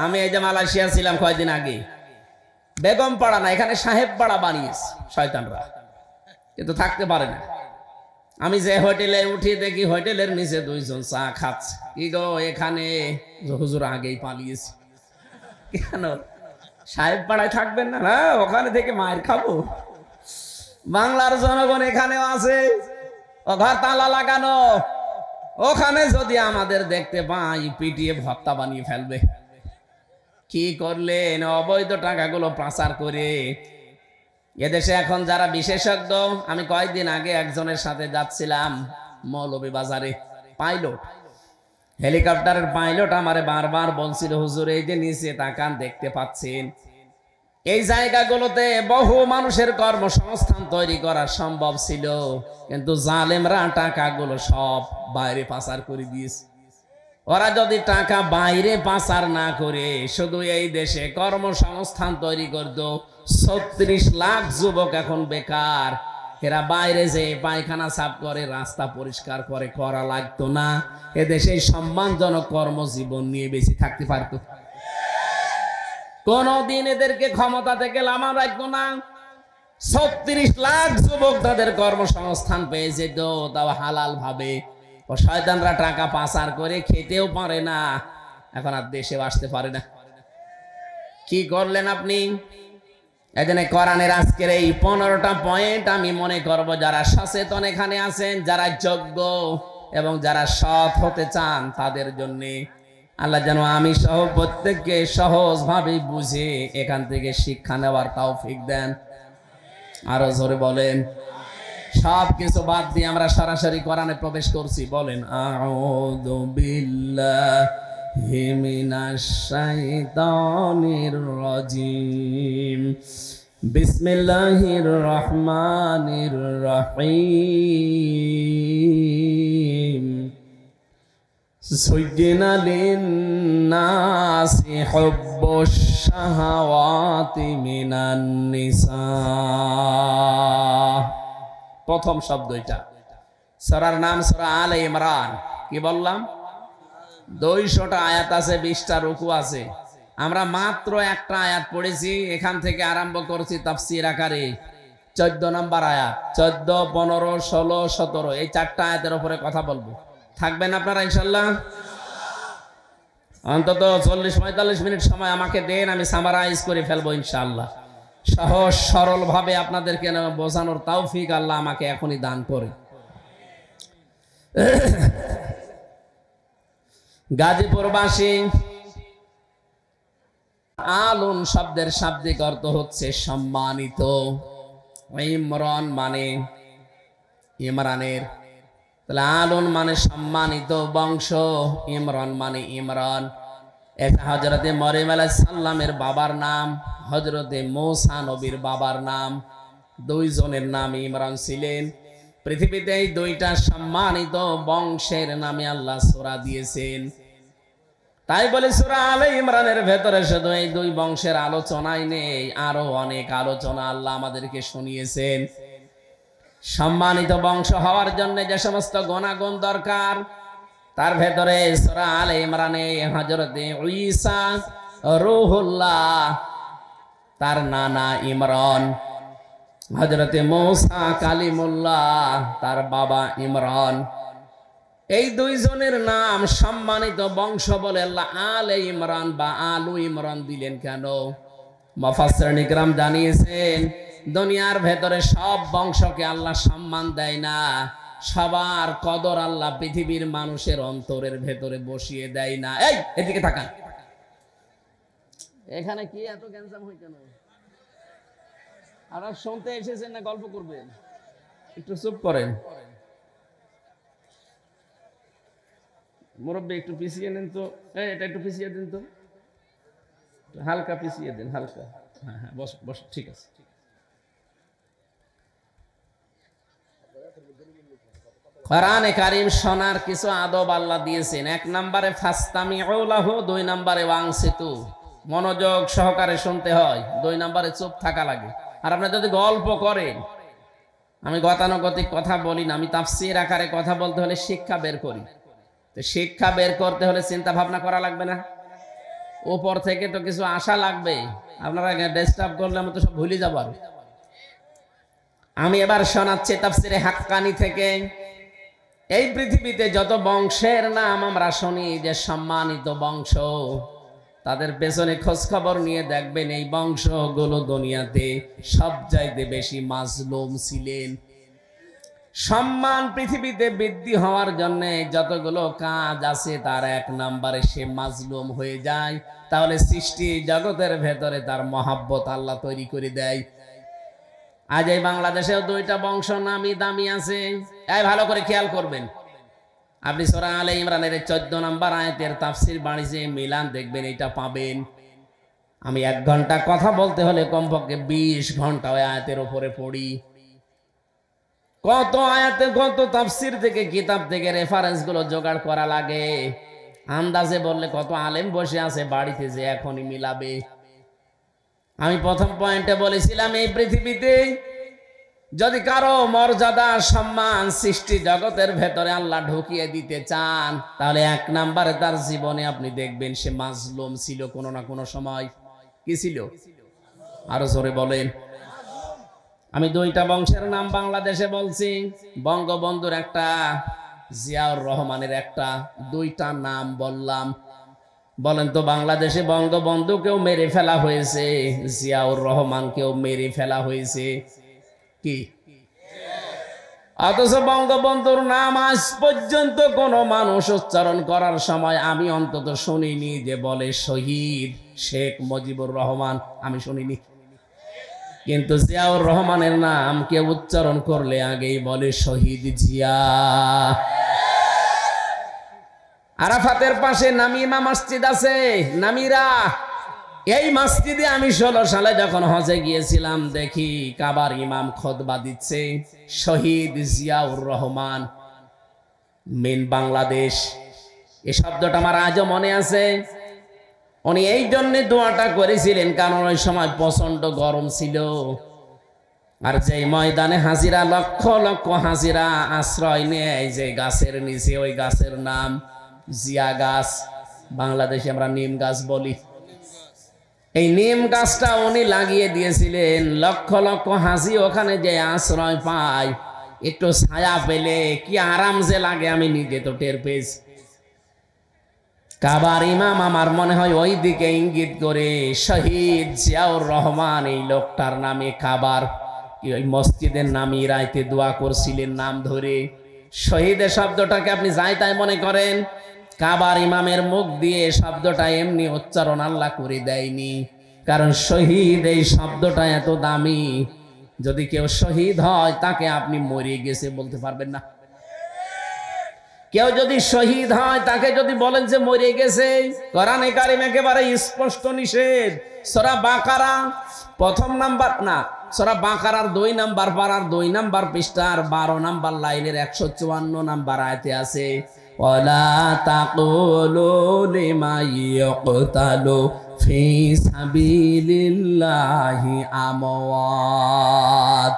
আমি এই যে মালয়েশিয়া ছিলাম কয়েকদিন আগে, বেগম পাড়া না, এখানে সাহেব পাড়া বানিয়েছে শয়তানরা, কিন্তু থাকতে পারে না। আমি যে হোটেলে উঠি দেখি হোটেলের নিচে 2 জন চা খাচ্ছে। কি গো, এখানে হুজুর আগেই পালিয়েছে। কেন সাহেব পাড়ায় থাকবেন না? না, ওখানে থেকে মায়ের খাবো। বাংলার জনগণ এখানেও আছে, ও ঘর তালা লাগানো, ওখানে যদি আমাদের দেখতে পাই পিটিয়ে ভর্তা বানিয়ে ফেলবে। কি করলেন? অবৈধ টাকাগুলো পাচার করে। এদেশে এখন যারা বিশেষজ্ঞ, আমি কয়েকদিন আগে একজনের সাথে যাচ্ছিলাম মৌলভীবাজারে, পাইলট, হেলিকপ্টারের পাইলট আমারে বারবার বলছিল, হুজুর এই যে নিচে তাকান, দেখতে পাচ্ছেন এই জায়গাগুলোতে বহু মানুষের কর্মসংস্থান তৈরি করা সম্ভব ছিল, কিন্তু জালেমরা টাকাগুলো সব বাইরে পাচার করে দিয়েছে। ওরা যদি টাকা বাইরে পাচার না করে শুধু এই দেশে কর্মসংস্থান তৈরি করত, 36 লাখ যুবক এখন বেকার। এরা বাইরে যে পায়খানা সাফ করে, রাস্তা পরিষ্কার করে, করা লাগতো না। এদেশে সম্মানজনক কর্মজীবন নিয়ে বেশি থাকতে পারতো। কোনদিন এদেরকে ক্ষমতা থেকে লামা রাখতো না। 36 লাখ যুবক তাদের কর্মসংস্থান পেয়ে যেত, তাও হালাল ভাবে। ও শয়তানরা টাকা পাচার করে খেতেও পারে না, এখন আর দেশে আসতে পারে না। কি করলেন আপনি? এজন্য কোরআনের আজকের এই 15টা পয়েন্ট আমি মনে করব যারা সচেতন এখানে আছেন, যারা যোগ্য এবং যারা সৎ হতে চান তাদের জন্য। আল্লাহ যেন আমি সহ প্রত্যেককে সহজভাবে বুঝে এখান থেকে শিক্ষা নেওয়ার তৌফিক দেন। আরো জোরে বলেন। সব কিছু বাদ দিয়ে আমরা সরাসরি কোরআনে প্রবেশ করছি। বলেন আউযু বিল্লাহি মিনাশ শাইতানির রাজিম, বিসমিল্লাহির রহমানির রহিম। زين للناس حب الشهوات من النساء। প্রথম শব্দ এটা। সূরার নাম সূরা আলে ইমরান। কি বললাম? 200টা আয়াত আছে, 20টা রুকু আছে। আমরা মাত্র একটা আয়াত পড়েছি, এখান থেকে আরম্ভ করছি তাফসীর আকারে। 14 নম্বর আয়াত, 14, 15, 16, 17 এই 4টা আয়াতের উপরে কথা বলবো। থাকবেন আপনারা ইনশাআল্লাহ? অন্তত 40-45 মিনিট সময় আমাকে দেন, আমি সামারাইজ করে ফেলবো ইনশাআল্লাহ। সহজ সরল ভাবে আপনাদেরকে বোঝানোর তৌফিক আল্লাহ আমাকে এখনই দান করে। গাজীপুরবাসী। আলুন শব্দের শাব্দিক অর্থ হচ্ছে সম্মানিত। ইমরান মানে ইমরানের, তাহলে আলুন মানে সম্মানিত বংশ, ইমরান মানে ইমরান। এটা হযরতে মরিয়ম আলাইহিস সালামের বাবার নাম, হযরতে মূসা নবীর বাবার নাম, দুইজনের নাম ইমরান ছিলেন। পৃথিবীতে এই দুইটা সম্মানিত বংশের নামে আল্লাহ সূরা দিয়েছেন। তাই বলে সূরা আলে ইমরানের ভেতরে শুধু এই দুই বংশের আলোচনাই নেই, আরো অনেক আলোচনা আল্লাহ আমাদেরকে শুনিয়েছেন। সম্মানিত বংশ হওয়ার জন্য যে সমস্ত গুণাগুণ দরকার, তার ভেতরে সূরা আলে ইমরানে হযরতে ঈসা রূহুল্লাহ, তার নানা ইমরান, হযরতে মূসা কালিমুল্লাহ, তার বাবা ইমরান, এই দুইজনের নাম সম্মানিত বংশ বলে আল্লাহ আলে ইমরান বা আলু ইমরান দিলেন কেন? মুফাসসিরিন ইকরাম জানিয়েছেন, দুনিয়ার ভেতরে সব বংশকে আল্লাহ সম্মান দেয় না, সবার কদর আল্লাহ পৃথিবীর মানুষের অন্তরের ভেতরে বসিয়ে দেয় না। এই এদিকে তাকান, এখানে কি এত গ্যাঞ্জাম হয় কেন? আপনারা শুনতে এসেছেন না গল্প করবেন? একটু চুপ করেন। মুরব্বী একটু পিছিয়ে নেন তো, এটা একটু পিছিয়ে দিন তো, হালকা পিছিয়ে দেন, হালকা। হ্যাঁ হ্যাঁ, বস বস, ঠিক আছে। কোরআনে কারীম শোনার কিছু আদব আল্লাহ দিয়েছেন। 1 নম্বরে ফাসতামিউ লাহু, 2 নম্বরে ওয়াংসিতু, মনোযোগ সহকারে শুনতে হয়। 2 নম্বরে চুপ থাকা লাগে। আর আপনি যদি গল্প করেন, আমি গতানুগতিক কথা বলি না, আমি তাফসীর আকারে কথা বলতে হলে শিক্ষা বের করি। তো শিক্ষা বের করতে হলে চিন্তা ভাবনা করা লাগবে না? উপর থেকে তো কিছু আশা লাগবে। আপনারা ডিস্টার্ব করলে আমি তো সব ভুলে যাব। আমি এবার শোনাচ্ছি তাফসীরে হাক্কানি থেকে। এই পৃথিবীতে যত বংশের নাম আমরা শুনি যে সম্মানিত বংশ, তাদের পেছনে খোঁজ খবর নিয়ে দেখবেন এই বংশগুলো দুনিয়াতে সবচাইতে বেশি মাজলুম ছিলেন। সম্মান পৃথিবীতে বৃদ্ধি হওয়ার জন্য যতগুলো কাজ আছে তার 1 নম্বরে সে মাজলুম হয়ে যায়। তাহলে সৃষ্টি জগতের ভেতরে তার মহাব্বত আল্লাহ তৈরি করে দেয়। আজ এই বাংলাদেশেও 2টা বংশ নামি দামি আছে। এই ভালো করে খেয়াল করবেন, আপনি সূরা আলে ইমরানের 14 নম্বর আয়াতের তাফসীর বাণিজ্যে মিলান, দেখবেন এটা পাবেন। আমি 1 ঘন্টা কথা বলতে হলে কমপক্ষে 20 ঘন্টা ওই আয়াতের উপরে পড়ি। কত আয়াতে, কত তাফসীর থেকে, কিতাব থেকে রেফারেন্স গুলো জোগাড় করা লাগে। আন্দাজে বললে কত আলেম বসে আছে বাড়িতে যে এখনই মিলাবে। আমি প্রথম পয়েন্টে বলেছিলাম, এই পৃথিবীতে যদি কারো মর্যাদা সম্মান সৃষ্টি জগতের ভেতরে আল্লাহ ঢুকিয়ে দিতে চান, তাহলে 1 নম্বরে তার জীবনে আপনি দেখবেন সে মাজলুম ছিল কোনো না কোনো সময়। কি ছিল? আরো জোরে বলেন। আমি 2টা বংশের নাম বাংলাদেশে বলছি, বঙ্গবন্ধুর একটা, জিয়াউর রহমানের একটা, 2টা নাম বললাম। বলেন তো, বাংলাদেশে বঙ্গবন্ধুকেও মেরে ফেলা হয়েছে, জিয়াউর রহমানকেও মেরে ফেলা হয়েছে, কি? অথচ বঙ্গবন্ধুর নাম আজ পর্যন্ত কোনো মানুষ উচ্চারণ করার সময় আমি অন্তত শুনিনি যে বলে শহীদ শেখ মুজিবুর রহমান, আমি শুনিনি। কিন্তু জিয়াউর রহমানের নাম কেউ উচ্চারণ করলে আগেই বলে শহীদ জিয়া। আরাফাতের পাশে নামিমা মসজিদ আছে, নামিরা। এই মসজিদে আমি 16 সালে যখন হজে গিয়েছিলাম, দেখি কাবার ইমাম খুতবা দিচ্ছে, শহীদ জিয়াউর রহমান মিন বাংলাদেশ। এই শব্দটা আমার আজও মনে আছে। উনি এই জন্য দোয়াটা করেছিলেন কারণ ওই সময় প্রচন্ড গরম ছিল। আর যে ময়দানে হাজিরা, লক্ষ লক্ষ হাজিরা আশ্রয় নেয় যে গাছের নিচে, ওই গাছের নাম জিয়া গাছ, বাংলাদেশে আমরা নিম গাছ বলি। এই নিম গাছটা উনি লাগিয়ে দিয়েছিলেন। লক্ষ লক্ষ হাজি ওখানে যে আশ্রয় পায়, একটু ছায়া পেলে কি আরাম যে লাগে আমি নিজে তো টের পেয়েছি। কাবার ইমাম আমার মনে হয় ওই দিকে ইঙ্গিত করে শহীদ জিয়াউর রহমান এই লোকটার নামে কাবার ওই মসজিদের নামে রাইতে দোয়া করছিলেন নাম ধরে। শহীদের শব্দটাকে আপনি যাই তাই মনে করেন, কাবার ইমামের মুখ দিয়ে শব্দটা এমনি উচ্চারণ আল্লাহ করে দেয়নি, কারণ শহীদ এই শব্দটা এত দামি, যদি কেউ শহীদ হয় তাকে আপনি মরে গেছে বলতে পারবেন না। কেউ যদি শহীদ হয় তাকে যদি বলেন যে মরে গেছে, কোরআনে কারিম একেবারে স্পষ্ট নিষেধ। সূরা বাকারা প্রথম নাম্বার না, সূরা বাকারার 2 নাম্বার পারার 2 নাম্বার পৃষ্ঠার 12 নাম্বার লাইনের 154 নাম্বার আয়াতে আছে, ওয়ালা তাকুলু লিমান ইয়াকতালু ফি সাবিলিল্লাহি আমওয়াত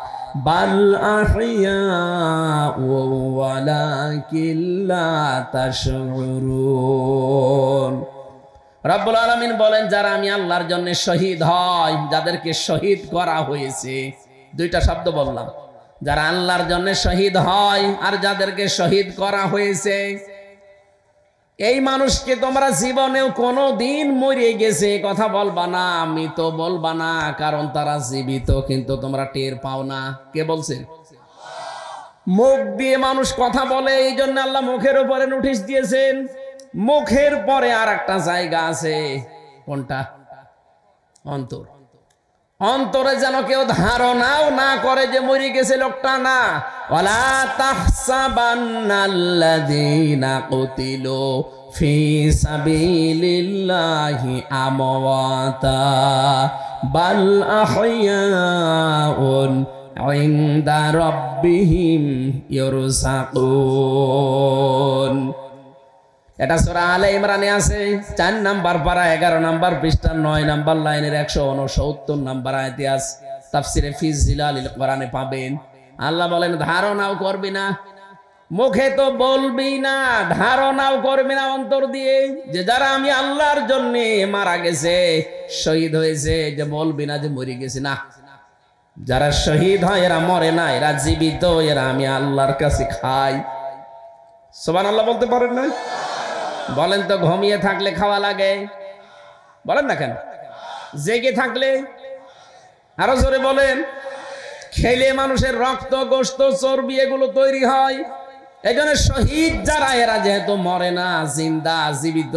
বাল আহইয়াউ ওয়ালাকিন লা তাশউরুন। রব্বুল আলামিন বলেন, যারা আমি আল্লাহর জন্য শহীদ হয়, যাদেরকে শহীদ করা হয়েছে, দুইটা শব্দ বললাম, যারা আল্লাহর জন্য শহীদ হয় আর যাদেরকে শহীদ করা হয়েছে, এই মানুষকে তোমরা জীবনেও কোনো দিন মরে গেছে কথা বলবা না, মৃত বলবা না, কারণ তারা জীবিত কিন্তু তোমরা টের পাও না। কে বলছে? মুখ দিয়ে মানুষ কথা বলে, এই জন্য আল্লাহ মুখের উপরে নোটিশ দিয়েছেন। মুখের পরে আর একটা জায়গা আছে, কোনটা? অন্তর। অন্তরে যেন কেউ ধারণাও না করে যে মরে গেছে লোকটা, না। ওয়ালা তাহসাবান্নাল্লাযীনা কুতিলু ফি সাবিলিল্লাহি আমওয়াতা বাল আহইয়াউন ইনদা রাব্বিহিম ইরসাকুন। এটা সূরা আলে ইমরানে আছে, 4 নাম্বার পারা 11 নাম্বার পৃষ্ঠার 9 নাম্বার লাইনের 169 নাম্বার আয়াতে আছে। তাফসিরে ফি জিলালিল কোরআনে পাবেন। আল্লাহ বলেন, ধারণাও করবি না, মুখে তো বলবি না, ধারণাও করবি না অন্তর দিয়ে যে যারা আমি আল্লাহর জন্য মারা গেছে, শহীদ হয়েছে, যে বলবি না যে মরে গেছে। না, যারা শহীদ হয় এরা মরে না, এরা জীবিত, এরা আমি আল্লাহর কাছে খাই। সুবহানাল্লাহ বলতে পারেন না? বলেন তো, ঘুমিয়ে থাকলে খাওয়া লাগে? বলেন না কেন? জেগে থাকলে? আরো জোরে বলেন। খেলে মানুষের রক্ত, গোশত, চর্বি এগুলো তৈরি হয়। এই জন্য শহীদ যারা, এরা যেহেতু মরে না, জিন্দা, জীবিত,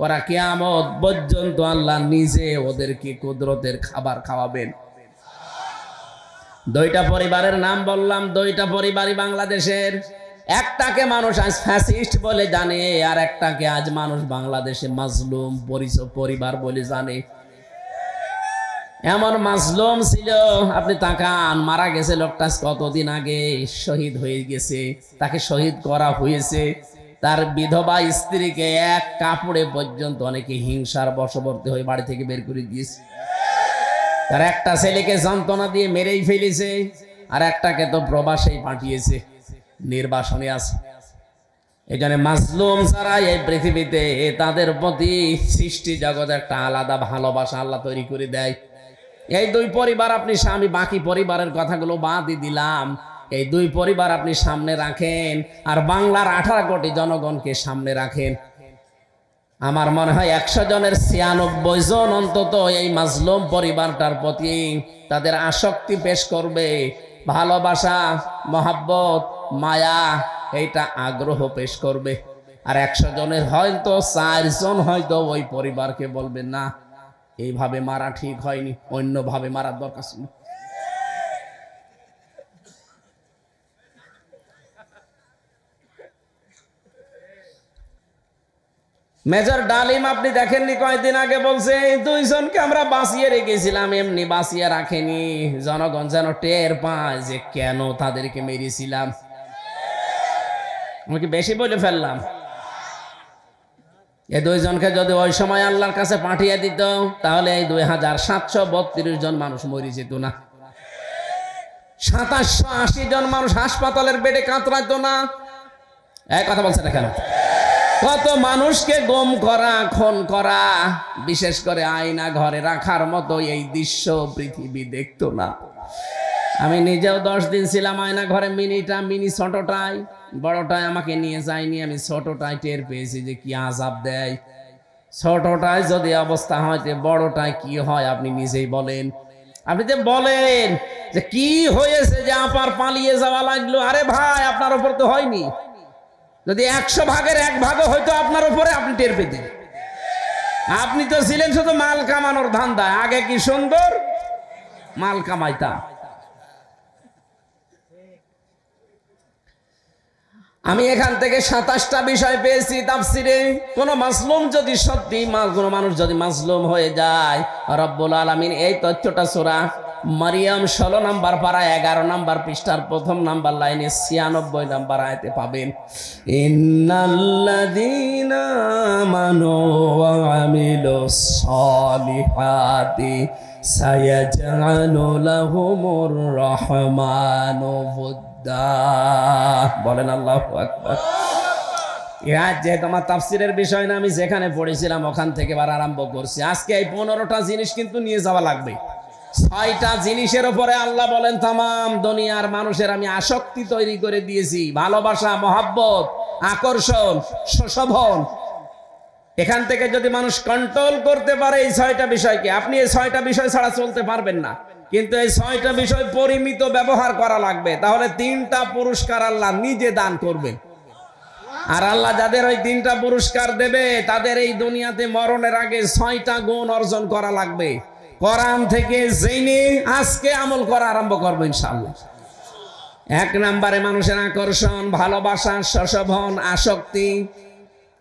ওরা কিয়ামত পর্যন্ত আল্লাহ নিজে ওদেরকে কুদরতের খাবার খাওয়াবেন। 2টা পরিবারের নাম বললাম, 2টা পরিবারই বাংলাদেশের। একটাকে মানুষ আজ ফ্যাসিস্ট বলে জানে, আর একটাকে আজ মানুষ বাংলাদেশে মাজলুম পরিবার বলে জানে। এমন মাজলুম ছিল, আপনি তাকান, মারা গেছে লোকটা কতদিন আগে, শহীদ হয়ে গেছে, তাকে শহীদ করা হয়েছে। তার বিধবা স্ত্রীকে এক কাপড়ে পর্যন্ত অনেকে হিংসার বশবর্তী হয়ে বাড়ি থেকে বের করে দিয়েছে। তার একটা ছেলেকে যন্ত্রণা দিয়ে মেরেই ফেলেছে, আর একটাকে তো প্রবাসেই পাঠিয়েছে, নির্বাসনে আছে। এই জন্য মাজলুম যারা এই পৃথিবীতে, তাদের প্রতি সৃষ্টি জগৎ একটা আলাদা ভালোবাসা আল্লাহ তৈরি করে দেয়। এই 2 পরিবার আপনি, আমি বাকি পরিবারের কথাগুলো বাদই দিলাম, এই 2 পরিবার আপনি সামনে রাখেন, আর বাংলার 18 কোটি জনগণকে সামনে রাখেন। আমার মনে হয় 100 জনের 96 জন অন্তত এই মাজলুম পরিবারটার প্রতি তাদের আসক্তি পেশ করবে, ভালোবাসা, মহাব্বত, মায়া, এইটা আগ্রহ পেশ করবে। আর 100 জনের হয়তো 4 জন হয়তো ওই পরিবারকে বলবে, না, এইভাবে মারা ঠিক হয়নি, অন্যভাবে মারার দরকার ছিল। মেজর ডালিম আপনি দেখেননি, কয়েকদিন আগে বলছে 2 জনকে আমরা বাঁচিয়ে রেখেছিলাম, এমনি বাঁচিয়ে রাখেনি, জনগণ যেন টের পায় যে কেন তাদেরকে মেরেছিলাম। আমি কি বেশি বলে ফেললাম? এই 2 জনকে যদি ওই সময় আল্লাহর কাছে পাঠিয়ে দিত, তাহলে এই 2732 জন মানুষ মরে যেত না, 2780 জন মানুষ হাসপাতালের বেডে কাতরাইতো না। এই কথা বলছে না কেন? কত মানুষকে গুম করা, খুন করা, বিশেষ করে আয়না ঘরে রাখার মতো এই দৃশ্য পৃথিবী দেখতো না। আমি নিজেও 10 দিন ছিলাম আয়না ঘরে, মিনি ছোটটাই, বড়টায় আমাকে নিয়ে যায়নি। আমি ছোটটায় টের পেয়েছি যে কি আযাব দেয়। ছোটটায় যদি অবস্থা হয়, বড়টায় কি হয় আপনি নিজেই বলেন। আপনি যে বলেন যে কি হয়েছে যে আপার পালিয়ে যাওয়া লাগলো। আরে ভাই, আপনার উপর তো হয়নি। যদি 100 ভাগের 1 ভাগও হয়তো আপনার উপরে, আপনি টের পেতেন। আপনি তো ছিলেন শুধু মাল কামানোর ধান্দায়। আগে কি সুন্দর মাল কামাইতাম। আমি এখান থেকে 27টা বিষয় পেয়েছি তাফসিরে। কোন মাসলুম যদি সত্যি কোন মানুষ যদি মাসলুম হয়ে যায়, রব্বুল আলামিন এই তথ্যটা সূরা মারিয়াম 16 নম্বর পারা 11 নম্বর পৃষ্ঠার প্রথম নাম্বার লাইনে 96 নম্বর আয়াতে পাবেন। ইন্নাল্লাযীনা আমানু ওয়া আমিলুস সালিহাতি সায়াজআলু লাহুমুর রাহমানু বুদ্দা। বলেন আল্লাহু আকবার। যে তোমার তাফসিরের বিষয় না, আমি যেখানে পড়েছিলাম ওখান থেকে বার আরম্ভ করছি। আজকে এই 15টা জিনিস কিন্তু নিয়ে যাওয়া লাগবে। 6টা জিনিসের উপরে আল্লাহ বলেন তামাম দুনিয়ার মানুষের আমি আসক্তি তৈরি করে দিয়েছি। ভালোবাসা, মহব্বত, আকর্ষণ, সুশোভন। এখান থেকে যদি মানুষ কন্ট্রোল করতে পারে এই 6টা বিষয়কে, আপনি এই 6টা বিষয় ছাড়া চলতে পারবেন না। কিন্তু এই 6টা বিষয় পরিমিত ব্যবহার করা লাগবে। তাহলে 3টা পুরস্কার আল্লাহ নিজে দান করবেন। আর আল্লাহ যাদের ওই 3টা পুরস্কার দেবে, তাদের এই দুনিয়াতে মরণের আগে 6টা গুণ অর্জন করা লাগবে। কোরআন থেকে জেনে আজকে আমল করা আরম্ভ করবো ইনশাআল্লাহ। 1 নম্বরে মানুষের আকর্ষণ, ভালোবাসা, সুশোভন, আসক্তি।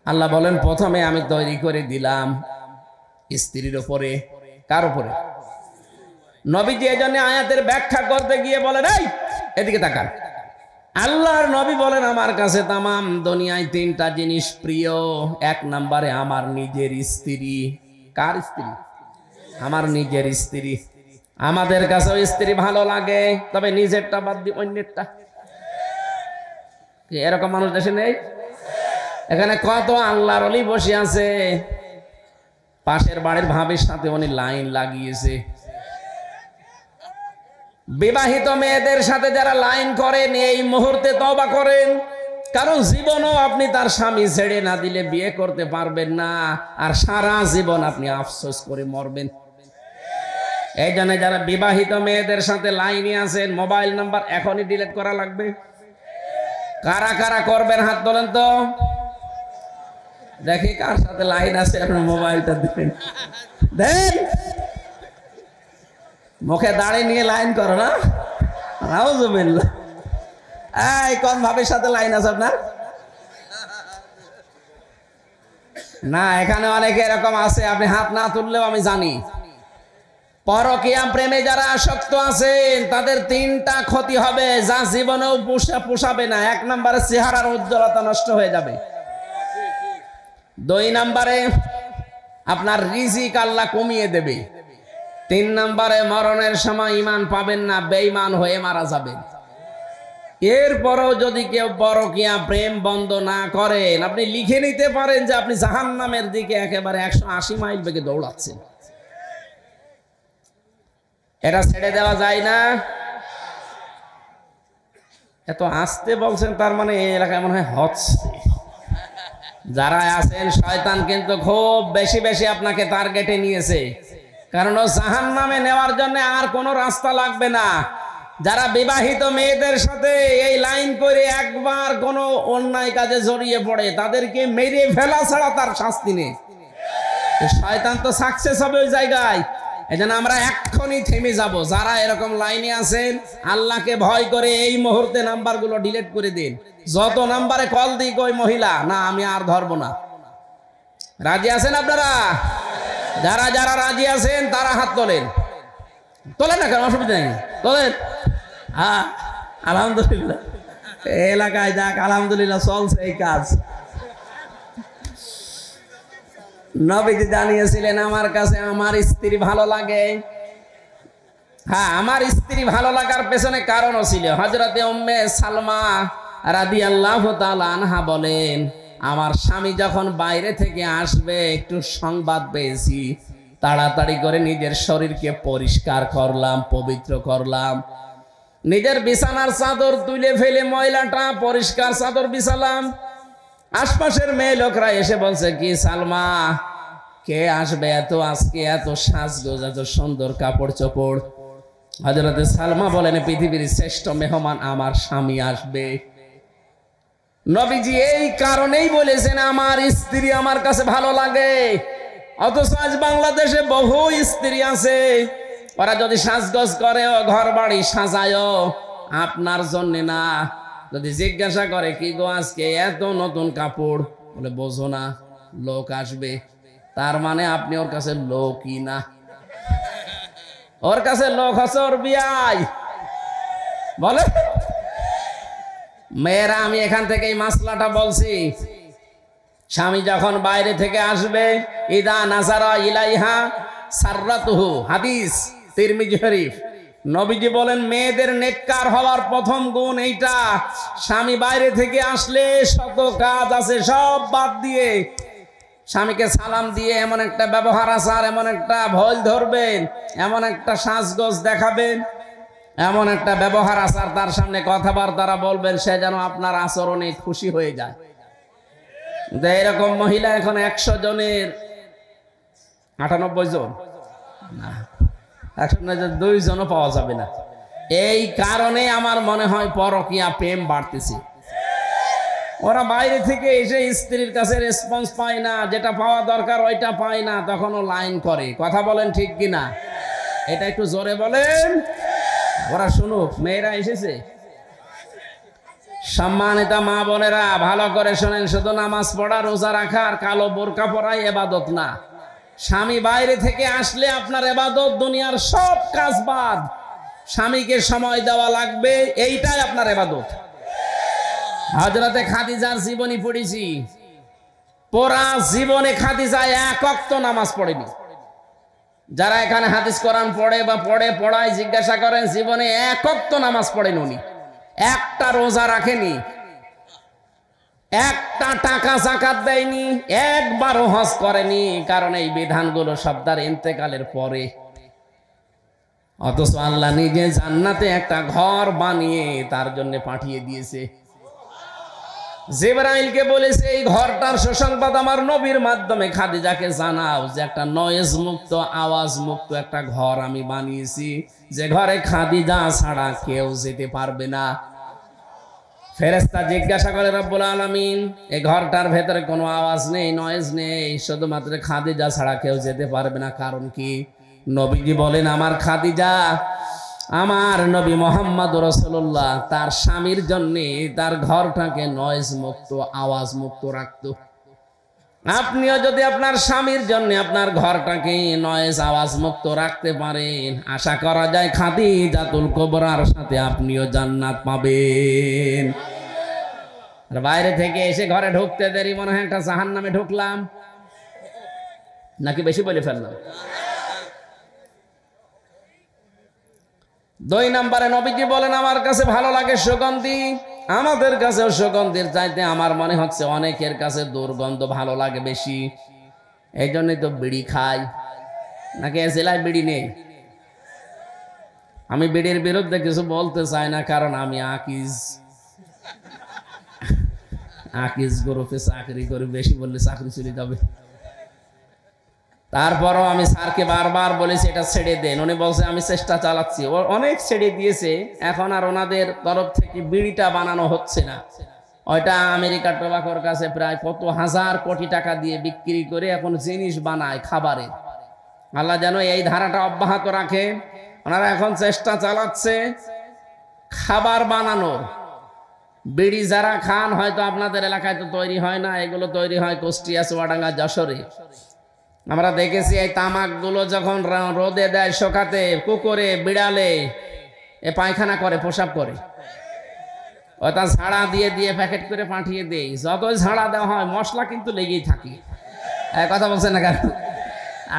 আল্লাহ বলেন প্রথমে আমি তৈরি করে দিলাম স্ত্রীর উপরে। কার উপরে? নবীজি এজন্য আয়াতের ব্যাখ্যা করতে গিয়ে বলেন, এই এদিকে তাকান। আল্লাহর নবী বলেন আমার কাছে তামাম দুনিয়ায় 3টা জিনিস প্রিয়। 1 নম্বরে আমার নিজের স্ত্রী। কার স্ত্রী? আমার নিজের স্ত্রী। আমাদের কাছেও স্ত্রী ভালো লাগে, তবে নিজেরটা বাদ দিয়ে অন্যেরটা। এরকম মানুষ দেশে নেই? এখানে কত আল্লাহর ওলি বসে আছে, পাশের বাড়ির ভাবির সাথে উনি লাইন লাগিয়েছে। বিবাহিত মেয়েদের সাথে যারা লাইন করেন এই মুহূর্তে তওবা করেন, কারণ জীবনও আপনি তার স্বামী ছেড়ে না দিলে বিয়ে করতে পারবেন না, আর সারা জীবন আপনি আফসোস করে মরবেন। এই জন্য যারা বিবাহিত মেয়েদের সাথে লাইনে আছেন, মোবাইল নাম্বার এখনই ডিলিট করা লাগবে। কারা কারা করবেন হাত তোলেন তো দেখি, কার সাথে লাইন আছে আপনার মোবাইলটা দেন। দেন, মুখে দাঁড়িয়ে নিয়ে লাইন করো না। নাউজুবিল্লাহ। এই কোন ভাবের সাথে লাইন আছে আপনার? না, এখানে অনেকে এরকম আছে, আপনি হাত না তুললেও আমি জানি। পরকীয়া প্রেমে যারা আসক্ত আছেন তাদের 3টা ক্ষতি হবে, যা জীবনেও পোষাবে না। 1 নম্বরে চেহারার উজ্জ্বলতা নষ্ট হয়ে যাবে। 2 নম্বরে আপনার রিজিক আল্লাহ কমিয়ে দেবে। 3 নম্বরে মরণের সময় ঈমান পাবেন না, বেঈমান হয়ে মারা যাবেন। এরপরও যদি কেউ পরকীয়া প্রেম বন্ধ না করেন, আপনি লিখে নিতে পারেন যে আপনি জাহান্নামের দিকে একেবারে 180 মাইল বেগে দৌড়াচ্ছেন। এটা ছেড়ে দেওয়া যায় না। এত আসতে বলছেন, তার মানে এই এলাকায় মনে হয় হচ্ছে। যারা আছেন, শয়তান কিন্তু খুব বেশি বেশি আপনাকে টার্গেটে নিয়েছে, কারণ ও জাহান্নামে নেওয়ার জন্য আর কোনো রাস্তা লাগবে না। যারা বিবাহিত মেয়েদের সাথে এই লাইন করে একবার কোনো অন্যায় কাজে জড়িয়ে পড়ে, তাদেরকে মেরে ফেলা ছাড়া তার শাস্তি নেই। শয়তান তো সাকসেস হবে ওই জায়গায়। এজন্য আমরা এক্ষুনি থেমে যাব। যারা এরকম লাইনে আছেন, আল্লাহকে ভয় করে এই মুহূর্তে নাম্বারগুলো ডিলিট করে দিন। যত নাম্বারে কল দিই কই মহিলা, না আমি আর ধরবো না। রাজি আছেন আপনারা? যারা যারা রাজি আছেন তারা হাত তোলেন। তোলেন না, কেন অসুবিধা নেই, তোলেন। হ্যাঁ, আলহামদুলিল্লাহ। এলাকায় যাক, আলহামদুলিল্লাহ চলছে এই কাজ। নবীজি জানিয়েছিলেন আমার কাছে আমার স্ত্রী ভালো লাগে। হ্যাঁ, আমার স্ত্রী ভালো লাগার পেছনে কারণও ছিল। হযরতে উম্মে সালমা রাদিয়াল্লাহু তাআলা আনহা বলেন, আমার স্বামী যখন বাইরে থেকে আসবে একটু সংবাদ পেয়েছি, তাড়াতাড়ি করে নিজের শরীরকে পরিষ্কার করলাম, পবিত্র করলাম। নিজের বিছানার চাদর তুলে ফেলে ময়লাটা পরিষ্কার চাদর বিছালাম। আশপাশের মেয়ে লোকরা এসে বলছে, কি সালমা, কে আসবে এত আজকে, এত সাজগোজ, এত সুন্দর কাপড় চোপড়? হযরত সালমা বলেন পৃথিবীর শ্রেষ্ঠ মেহমান আমার স্বামী আসবে। নবীজি এই কারণেই বলেছেন আমার স্ত্রী আমার কাছে ভালো লাগে। অথচ আজ বাংলাদেশে বহু স্ত্রী আছে, ওরা যদি সাজগোজ করে ঘর বাড়ি সাজায় আপনার জন্য না, যদি জিজ্ঞাসা করে কি গো আজকে এত নতুন কাপড়, বলে বোঝো না লোক আসবে। তার মানে আপনি ওর কাছে লোকই না, ওর কাছে লোক হচ্ছে ওর বিয়াই। বলে মেয়েরা, আমি এখান থেকে এই মাসলাটা বলছি, স্বামী যখন বাইরে থেকে আসবে, ইদা নাজারা ইলাইহা সাররাতুহু, হাদিস তিরমিজি শরীফ। নবীজি বলেন মেয়েদের নেককার হওয়ার প্রথম গুণ এইটা, স্বামী বাইরে থেকে আসলে শত কাজ আছে সব বাদ দিয়ে স্বামীকে সালাম দিয়ে এমন একটা ব্যবহার আচার, এমন একটা ভয় ধরবেন, এমন একটা সাজগোজ দেখাবেন, এমন একটা ব্যবহার আচার তার সামনে কথাবার্তা বলবেন, সে যেন আপনার আচরণে খুশি হয়ে যায়। এরকম মহিলা এখন 100 জনের 98 জন না, 102 জনও পাওয়া যাবে না। এই কারণে আমার মনে হয় পরকীয়া প্রেম বাড়তেছে। ওরা বাইরে থেকে এসে স্ত্রীর কাছে রেসপন্স পায় না, যেটা পাওয়া দরকার ওইটা পায় না, তখনও লাইন করে। কথা বলেন ঠিক কিনা? এটা একটু জোরে বলেন, ওরা শুনুক। মেয়েরা এসেছে, সম্মানিতা মা বোনেরা ভালো করে শোনেন, শুধু নামাজ পড়া রোজা রাখা আর কালো বোরকা পরাই ইবাদত না। স্বামী বাইরে থেকে আসলে আপনার ইবাদত, দুনিয়ার সব কাজ বাদ, স্বামীকে সময় দেওয়া লাগবে, এইটাই আপনার ইবাদত। হযরতে খাদিজার জীবনী পড়েছি, পুরা জীবনে খাদিজা এক ওয়াক্ত নামাজ পড়েনি। যারা এখানে হাদিস কোরআন পড়ে বা পড়ায় জিজ্ঞাসা করেন, জীবনে এক ওয়াক্ত নামাজ পড়েন উনি, একটা রোজা রাখেনি, একটা টাকা যাকাত দেয়নি, একবারও হজ করেনি। কারণ এই বিধানগুলো সব তার ইন্তেকালের পরে। অথচ আল্লাহ নিজে জান্নাতে একটা ঘর বানিয়ে তার জন্য পাঠিয়ে দিয়েছে। জিবরাইলকে বলেছে এই ঘরটার সুসংবাদ আমার নবীর মাধ্যমে খাদিজাকে জানাও, যে একটা নয়েজ মুক্ত, আওয়াজ মুক্ত একটা ঘর আমি বানিয়েছি, যে ঘরে খাদিজা ছাড়া কেউ যেতে পারবে না। ফেরেশতা জিজ্ঞাসা করে রব্বুল আলামিন, এই ঘরটার ভেতরে কোনো আওয়াজ নেই, নয়েজ নেই, শুধুমাত্র খাদিজা ছাড়া কেউ যেতে পারবে না, কারণ কি? নবীজি বলেন আমার খাদিজা, আমার নবী মুহাম্মদ রাসূলুল্লাহ তার স্বামীর জন্য তার ঘরটাকে নয়েজ মুক্ত, আওয়াজ মুক্ত রাখতো। আপনিও যদি আপনার স্বামীর জন্য আপনার ঘরটাকে নয়েজ আওয়াজ মুক্ত রাখতে পারেন, আশা করা যায় খাদিজাতুল কুবরার সাথে আপনিও জান্নাত পাবেন। আর বাইরে থেকে এসে ঘরে ঢুকতে দেরি মনে হয় একটা জাহান্নামে ঢুকলাম, নাকি বেশি বলে ফেললাম? 2 নম্বরে নবীজি বলেন আমার কাছে ভালো লাগে সুগন্ধি। আমাদের কাছেও সুগন্ধির চাইতে আমার মনে হচ্ছে অনেকের কাছে দুর্গন্ধ ভালো লাগে বেশি। এই জন্যই তো বিড়ি খাই, নাকি জেলায় বিড়ি নেই? আমি বিড়ির বিরুদ্ধে কিছু বলতে চাই না, কারণ আমি আকিজ গ্রুপে চাকরি করি, বেশি বললে চাকরি চলে যাবে। তারপরও আমি স্যারকে বারবার বলেছি এটা ছেড়ে দেন, উনি বলছে আমি চেষ্টা চালাচ্ছি। ও অনেক ছেড়ে দিয়েছে, এখন আর ওনাদের তরফ থেকে বিড়িটা বানানো হচ্ছে না। ওইটা আমেরিকার টোবাকোর কাছে প্রায় কত হাজার কোটি টাকা দিয়ে বিক্রি করে এখন জিনিস বানায় খাবারের। আল্লাহ যেন এই ধারাটা অব্যাহত রাখে। ওনারা এখন চেষ্টা চালাচ্ছে খাবার বানানোর। বিড়ি যারা খান, হয়তো আপনাদের এলাকায় তো তৈরি হয় না, এগুলো তৈরি হয় কুষ্টিয়া, চুয়াডাঙ্গা, যশোরে। আমরা দেখেছি এই তামাকগুলো যখন রোদে দেয় শোকাতে, কুকুরে বিড়ালে এ পায়খানা করে, প্রসাব করে, ওটা ঝাড়া দিয়ে দিয়ে প্যাকেট করে পাঠিয়ে দেয়। যতই ঝাড়া দেওয়া হয় মশলা কিন্তু লেগেই থাকে। কথা বলছেন না কেন?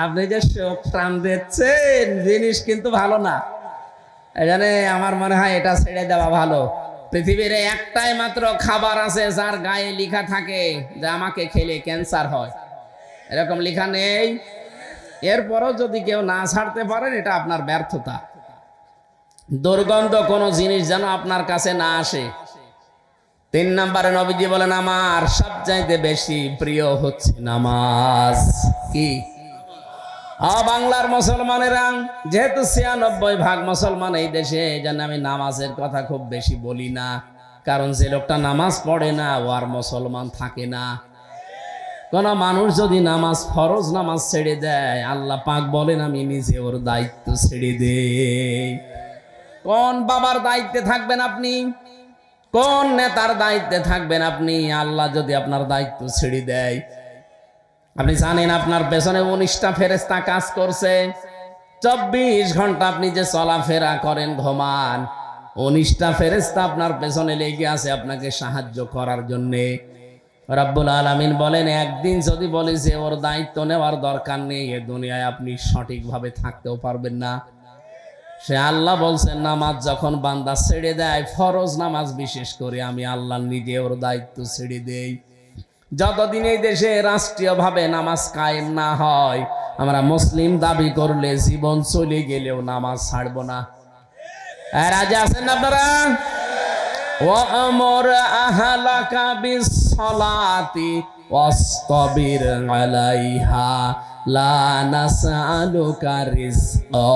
আপনি যে শোক টান দিচ্ছেন, জিনিস কিন্তু ভালো না। এই জন্য আমার মনে হয় এটা ছেড়ে দেওয়া ভালো। পৃথিবীর একটাই মাত্র খাবার আছে যার গায়ে লেখা থাকে যে আমাকে খেলে ক্যান্সার হয়, এরকম লেখা নেই। এরপরও যদি কেউ না ছাড়তে পারেন, এটা আপনার ব্যর্থতা। দুর্গন্ধ কোনো জিনিস যেন আপনার কাছে না আসে। 3 নম্বরে নবীজি বলেন আমার সবচাইতে বেশি প্রিয় হচ্ছে নামাজ। কি বাংলার মুসলমানেরা, যেহেতু ৯৬% মুসলমান এই দেশে, এই জন্য আমি নামাজের কথা খুব বেশি বলি না, কারণ যে লোকটা নামাজ পড়ে না ও আর মুসলমান থাকে না। কোন মানুষ যদি নামাজ, ফরজ নামাজ ছেড়ে দেয়, আল্লাহ পাক বলেন আমি নিজে ওর দায়িত্ব ছেড়ে দেই। কোন বাবার দায়িত্বে থাকবেন আপনি? কোন নেতার দায়িত্বে থাকবেন আপনি? আল্লাহ যদি আপনার দায়িত্ব ছেড়ে দেয়, আপনি জানেন আপনার পেছনে 19টা ফেরেশতা কাজ করছে। 24 ঘন্টা আপনি যে চলাফেরা করেন, ঘুমান, 19টা ফেরেশতা আপনার পেছনে লেগে আছে আপনাকে সাহায্য করার জন্যে। রব্বুল আলামিন বলেন, একদিন যদি বলি যে ওর দায়িত্ব নেওয়ার দরকার নেই, এ দুনিয়ায় আপনি সঠিকভাবে থাকতেও পারবেন না। সে আল্লাহ বলছেন, নামাজ যখন বান্দা ছেড়ে দেয়, ফরজ নামাজ বিশেষ করে, আমি আল্লাহ নিজে ওর দায়িত্ব ছেড়ে দেই। যতদিন এই দেশে রাষ্ট্রীয়ভাবে নামাজ কায়েম না হয়, আমরা মুসলিম দাবি করলে জীবন চলে গেলেও নামাজ ছাড়বো না। রাজি আছেন আপনারা? ওয়ামুর আহলাকা বিসসালাতি ওয়াসতাবির আলাইহা লা নাসআলুকা রিজকা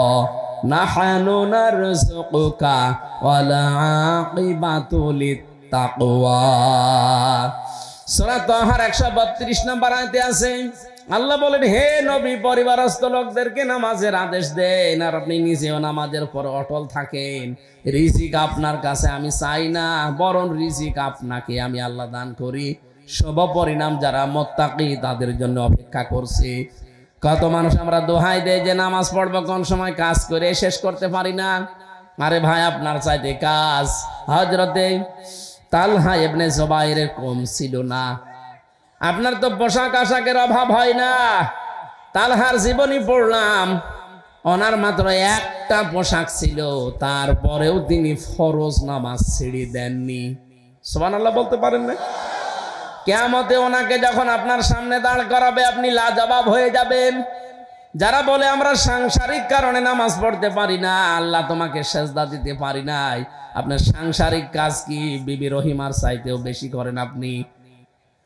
নাহনু নারযুকুকা ওয়াল আকিবাতু লিত্তাকওয়া। সূরা তাহার 132 নম্বর আয়াতে আছে, আল্লাহ বলেন, হে নবী, পরিবারস্থ লোকদেরকে নামাজের আদেশ দেন আর আপনি নিজেও নামাজের উপর অটল থাকেন। রিজিক আপনার কাছে আমি চাই না, বরং রিজিক আপনাকে আমি আল্লাহ দান করি। শুভ পরিণাম যারা মুত্তাকি তাদের জন্য অপেক্ষা করছে। কত মানুষ আমরা দোহাই দেয় যে নামাজ পড়বো, কোন সময় কাজ করে শেষ করতে পারি না। আরে ভাই, আপনার চাইতে কাজ হযরতে তালহা ইবনে জুবাইরের কম ছিল না। আপনার তো পোশাক আশাকের অভাব হয় না। তালহার জীবনী পড়লাম, ওনার মাত্র একটা পোশাক ছিল, তারপরেও তিনি ফরজ নামাজ ছেড়ে দেননি। সুবহানাল্লাহ বলতে পারেন না? কিয়ামতে ওনাকে যখন আপনার সামনে দাঁড় করাবে, আপনি লাজবাব হয়ে যাবেন। যারা বলে আমরা সাংসারিক কারণে নামাজ পড়তে পারি না, আল্লাহ তোমাকে সেজদা দিতে পারি নাই, আপনার সাংসারিক কাজ কি বিবি রহিমার চাইতেও বেশি করেন আপনি?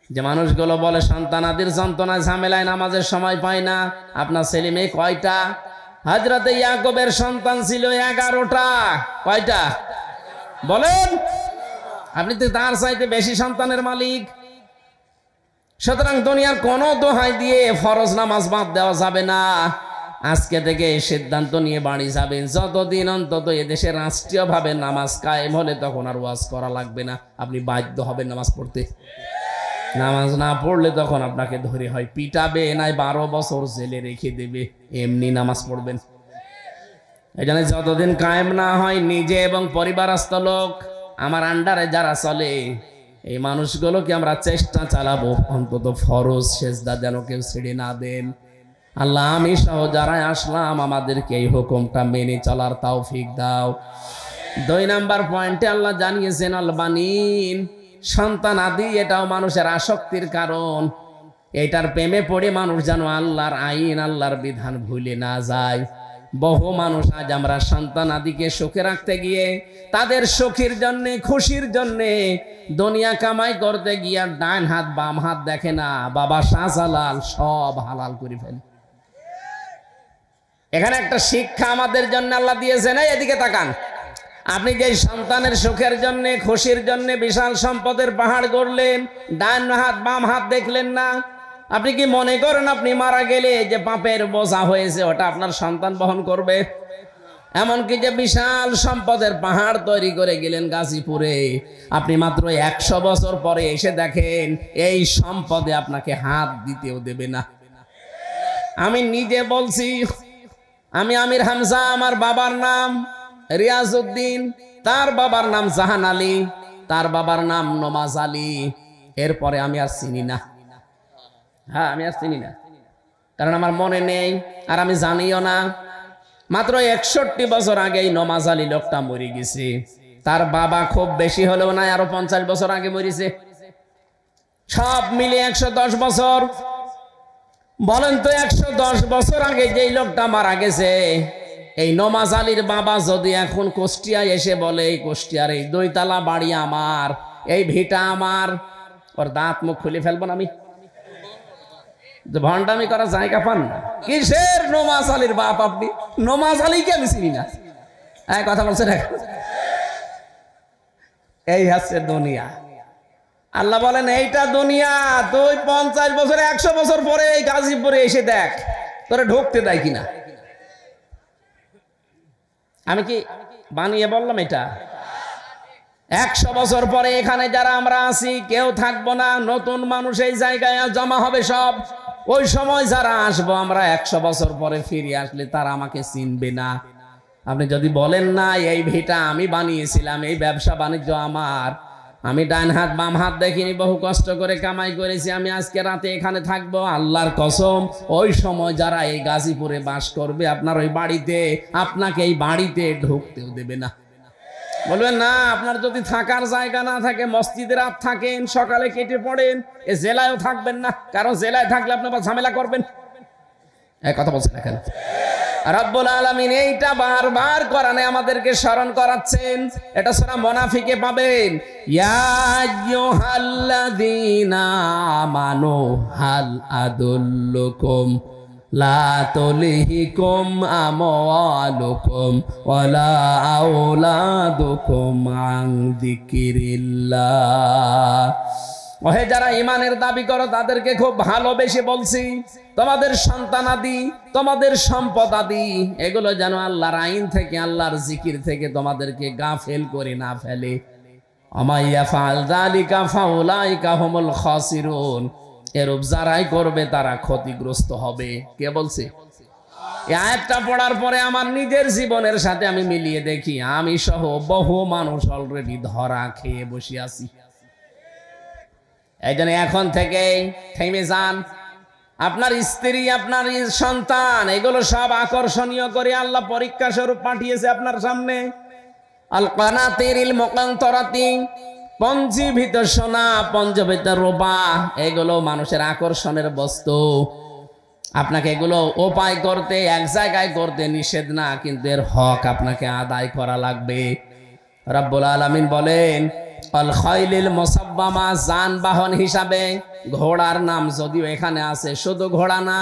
যে মানুষগুলো বলে সন্তানাদির যন্ত্রণায় ঝামেলায় নামাজের সময় পায় না, আপনার ছেলে মেয়ে কয়টা? হযরতে ইয়াকুবের সন্তান ছিল 11টা। কয়টা বলেন? আপনি তো তার চাইতে বেশি সন্তানের মালিক। সুতরাং দুনিয়ার কোনো দোহাই দিয়ে ফরজ নামাজ বাদ দেওয়া যাবে না। আজকে থেকে সিদ্ধান্ত নিয়ে বাড়ি যাবেন, যতদিন অন্তত এদেশে রাষ্ট্রীয়ভাবে নামাজ কায়েম হলে তখন আর ওয়াজ করা লাগবে না, আপনি বাধ্য হবেন নামাজ পড়তে। নামাজ না পড়লে তখন আপনাকে ধরে হয় পিটাবে, নাই 12 বছর জেলে রেখে দেবে, এমনি নামাজ পড়বেন। এই জন্য যতদিন কায়েম না হয়, নিজে এবং পরিবারস্থ লোক, আমার আন্ডারে যারা চলে, এই মানুষগুলোকে আমরা চেষ্টা চালাবো অন্তত ফরজ সেজদা যেন কেউ ছেড়ে না দেন। আল্লাহ আমি সহ যারা আসলাম আমাদেরকে এই হুকুমটা মেনে চলার তৌফিক দাও। 2 নাম্বার পয়েন্টে আল্লাহ জানিয়েছেন, আল বানিন, সন্তান আদি এটাও মানুষের আসক্তির কারণ। এটার প্রেমে পড়ে মানুষ যেন আল্লাহর আইন, আল্লাহর বিধান ভুলে না যায়। বহু মানুষ আজ আমরা সন্তান আদিকে সুখে রাখতে গিয়ে, তাদের সুখের জন্য, খুশির জন্য দুনিয়া কামাই করতে গিয়ে ডান হাত বাম হাত দেখে না, বাবা শাহজালাল সব হালাল করে ফেলে। এখানে একটা শিক্ষা আমাদের জন্য আল্লাহ দিয়েছেন। এদিকে তাকান, আপনি যে সন্তানের সুখের জন্য, খুশির জন্য বিশাল সম্পদের পাহাড় গড়লেন, ডান হাত বাম হাত দেখলেন না। আপনি কি মনে করেন আপনি মারা গেলে যে পাপের বোঝা হয়েছে ওটা আপনার সন্তান বহন করবে? এমনকি যে বিশাল সম্পদের পাহাড় তৈরি করে গেলেন গাজীপুরে, আপনি মাত্র 100 বছর পরে এসে দেখেন এই সম্পদে আপনাকে হাত দিতেও দেবে না। আমি নিজে বলছি, আমি আমির হামজা, আমার বাবার নাম রিয়াজউদ্দিন, তার বাবার নাম জাহান আলী, তার বাবার নাম নমাজ আলী। এরপরে আমি আর চিনি না। হ্যাঁ, আমি আর চিনি না, কারণ আমার মনে নেই, আর আমি জানিও না। মাত্র 61 বছর আগেই নমাজ আলী লোকটা মরে গেছে। তার বাবা খুব বেশি হলেও নাই, আরো 50 বছর আগে মরেছে। সব মিলে 110 বছর। বলেন তো, 110 বছর আগে যেই লোকটা মারা গেছে, এই নমাজ আলীর বাবা যদি এখন কুষ্টিয়ায় এসে বলে, এই কুষ্টিয়ার এই 2 তলা বাড়ি আমার, এই ভিটা আমার, ওর দাঁত মুখ খুলে ফেলবো না আমি। যে ভণ্ডামি করা জায়গা পান না। কিসের নমাজ আলীর বাপ আপনি? নমাজ আলীকে আমি চিনি না। কথা বলছেন এখন। এই হচ্ছে দুনিয়া। আল্লাহ বলেন এইটা দুনিয়া। তুই 50 বছর 100 বছর পরে এই গাজীপুরে এসে দেখ তোরে ঢুকতে দেয় কিনা। আমি কি বানিয়ে বললাম? এটা 100 বছর পরে এখানে যারা আমরা আছি কেউ থাকবো না, নতুন মানুষ এই জায়গায় জমা হবে সব। ওই সময় যারা আসবো আমরা 100 বছর পরে ফিরে আসলে তারা আমাকে চিনবে না। আপনি যদি বলেন না এই ভিটা আমি বানিয়েছিলাম, এই ব্যবসা বাণিজ্য আমার, আমি ডান হাত বাম হাত দেখিনি, বহু কষ্ট করে কামাই করেছি, আমি আজকে রাতে এখানে থাকবো, আল্লাহর কসম ওই সময় যারা এই গাজীপুরে বাস করবে আপনার ওই বাড়িতে, আপনাকে এই বাড়িতে ঢুকতেও দেবে না। বলবেন না আপনার যদি থাকার জায়গা না থাকে, মসজিদে রাত থাকেন, সকালে কেটে পড়েন, এ জেলায়ও থাকবেন না, কারণ জেলায় থাকলে আপনি আবার ঝামেলা করবেন। এই কথা বলছেন এখানে রব্বুল আলামিন এইটা বারবার কোরআনে আমাদেরকে স্মরণ করাচ্ছেন। এটা সূরা মুনাফিকে পাবেন, ইয়া আইয়ুহাল্লাযীনা আমানু হাল আদুল্লুকুম লা তুলহিকুম আমওয়ালুকুম ওয়ালা আওলাদুকুম আন যিকিরিল্লাহ। ওহে যারা ঈমানের দাবি করো তাদেরকে খুব ভালোবেসে বলছি, তোমাদের সন্তানাদি, তোমাদের সম্পদাদি এগুলো যেন আল্লাহর আইন থেকে, আল্লাহর জিকির থেকে তোমাদেরকে গাফেল করে না ফেলে। আমাইয়া ফাল যালিকা ফাউলাইকা হুমুল খাসিরুন। এরূপ যারাই করবে তারা ক্ষতিগ্রস্ত হবে। কে বলছে? এই আয়াতটা পড়ার পরে আমার নিজের জীবনের সাথে আমি মিলিয়ে দেখি, আমি সহ বহু মানুষ অলরেডি ধরা খেয়ে বসে আছি। এই জন্য এখন থেকে থেমে যান। আপনার স্ত্রী, আপনার সন্তান এগুলো সব আকর্ষণীয় করে আল্লাহ পরীক্ষা স্বরূপ পাঠিয়েছে আপনার সামনে। আল কানাতিরিল মুকান্তরাতি, পঞ্জীভূত সোনা, পঞ্জীভূত রূপা, এগুলো মানুষের আকর্ষণের বস্তু। আপনাকে এগুলো উপায় করতে, এক জায়গায় করতে নিষেধ না, কিন্তু এর হক আপনাকে আদায় করা লাগবে। রব্বুল আলামিন বলেন আল খাইলিল মুসাব্বামা, যানবাহন হিসাবে ঘোড়ার নাম যদিও এখানে আছে, শুধু ঘোড়া না,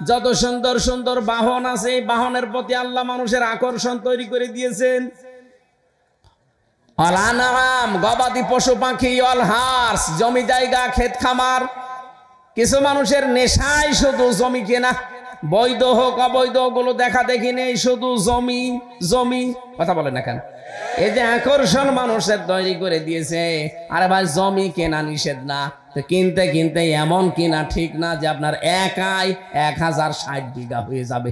যত সুন্দর সুন্দর বাহন আছে এই বাহনের প্রতি আল্লাহ মানুষের আকর্ষণ তৈরি করে দিয়েছেন। আল আনাম, গবাদি পশু পাখি, অল হার্স, জমি জায়গা, ক্ষেত খামার। কিছু মানুষের নেশাই শুধু জমি কেনা, বৈধ হোক অবৈধ ওগুলো দেখা দেখি নেই, শুধু জমি জমি। কথা বলে না কেন? এই যে আকর্ষণ মানুষের তৈরি করে দিয়েছে। আরে ভাই জমি কেনা নিষেধ না, তো কিনতে কিনতে এমন কিনা ঠিক না যে আপনার একাই 1060 বিঘা হয়ে যাবে।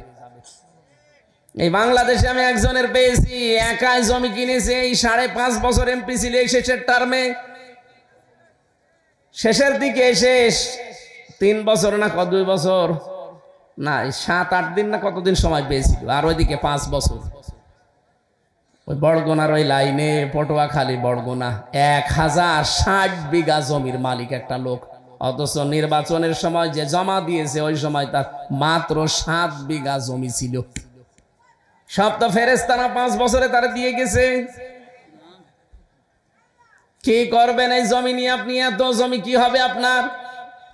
এই বাংলাদেশে আমি একজনের পেয়েছি, একাই জমি কিনেছে, এই 5.5 বছর এমপি ছিল, এই শেষের টার্মে, শেষের দিকে এসে 3 বছর না 2 বছর না 7-8 দিন না কতদিন সময় পেয়েছিল, আর ওইদিকে 5 বছর। ওই বড়গোনার ওই লাইনে, পটুয়াখালী বড়গোনা, 1060 বিঘা জমির মালিক একটা লোক। অথচ নির্বাচনের সময় যে জমা দিয়েছে ওই সময় তার মাত্র 7 বিঘা জমি ছিল। সব তো ফেরেশতারা 5 বছরে তারা দিয়ে গেছে। কি করবেন এই জমি নিয়ে আপনি? এত জমি কি হবে আপনার?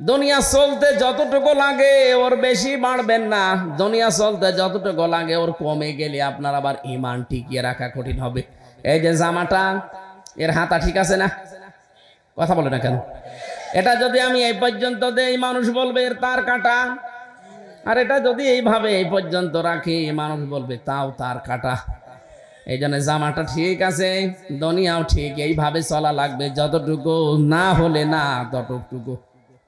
দুনিয়া চলতে যতটুকু লাগে ওর বেশি বাড়বেন না, দুনিয়া চলতে যতটুকু লাগে ওর কমে গেলে আপনার আবার ঈমান টিকিয়ে রাখা কঠিন হবে। এই যে জামাটা, এর হাতা ঠিক আছে না? কথা বলে না কেন? এটা যদি আমি এই পর্যন্ত দেই মানুষ বলবে এর তার কাটা, আর এটা যদি এইভাবে এই পর্যন্ত রাখি মানুষ বলবে তাও তার কাটা। এই জন্য জামাটা ঠিক আছে, দুনিয়াও ঠিক, এইভাবে চলা লাগবে, যতটুকু না হলে না ততটুকু,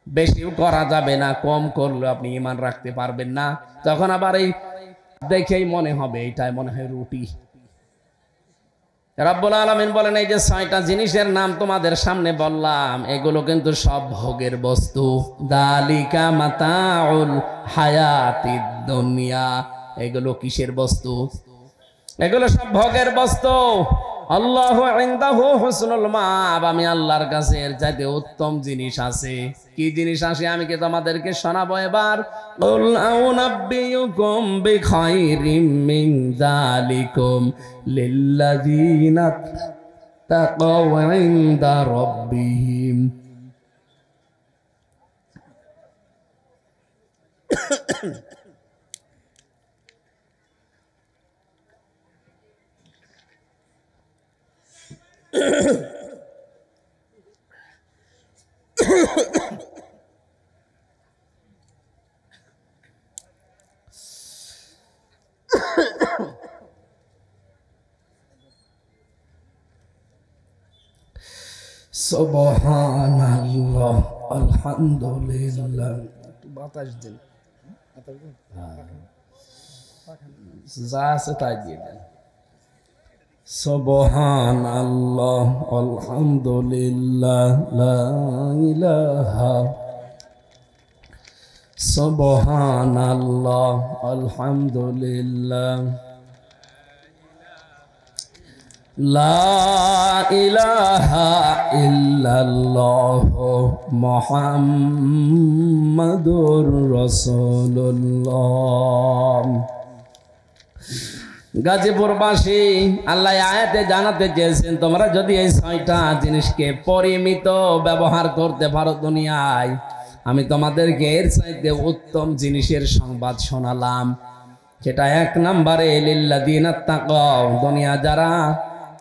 বেশিও করা যাবে না, কম করলে আপনি ঈমান রাখতে পারবেন না। তখন আবার এই দেখেই মনে হবে এটাই মনে হয় রুটি। রব্বুল আলামিন বলেন এই যে 6টা জিনিসের নাম তোমাদের সামনে বললাম, এগুলো কিন্তু সব ভোগের বস্তু। দালিকা মাতাউল হায়াতিদ দুনিয়া, এগুলো কিসের বস্তু? এগুলো সব ভোগের বস্তু। আল্লাহু ইনদাহু হুসনুল মাআব, আমি আল্লাহর কাছে এর চাইতে উত্তম জিনিস আছে। কি জিনিস আছে আমি কি তোমাদেরকে শোনাবো এবার। কুল আউনাব্বিয়ুকুম বিখাইরিম মিন যালিকুম লিল্লাযিনা তাকাউ ইনদা রাব্বিহিম সুবহানাল্লাহ আলহামদুলিল্লাহ। বাতাস দিন, যা আছে তাই দিয়ে দেন। সুবহানাল্লাহ আলহামদুলিল্লাহ লা ইলাহা, সুবহানাল্লাহ আলহামদুলিল্লাহ লা ইলাহা ইল্লাল্লাহ মুহাম্মাদুর রাসূলুল্লাহ। গাজীপুরবাসী, আল্লাহ আয়াতে জানাতে চেয়েছেন তোমরা যদি এই 6টা জিনিসকে পরিমিত ব্যবহার করতে পারো দুনিয়ায়, আমি তোমাদেরকে এর চাইতে উত্তম জিনিসের সংবাদ শোনালাম। সেটা 1 নম্বরে লিল্লাযিনা তাকাও, দুনিয়া যারা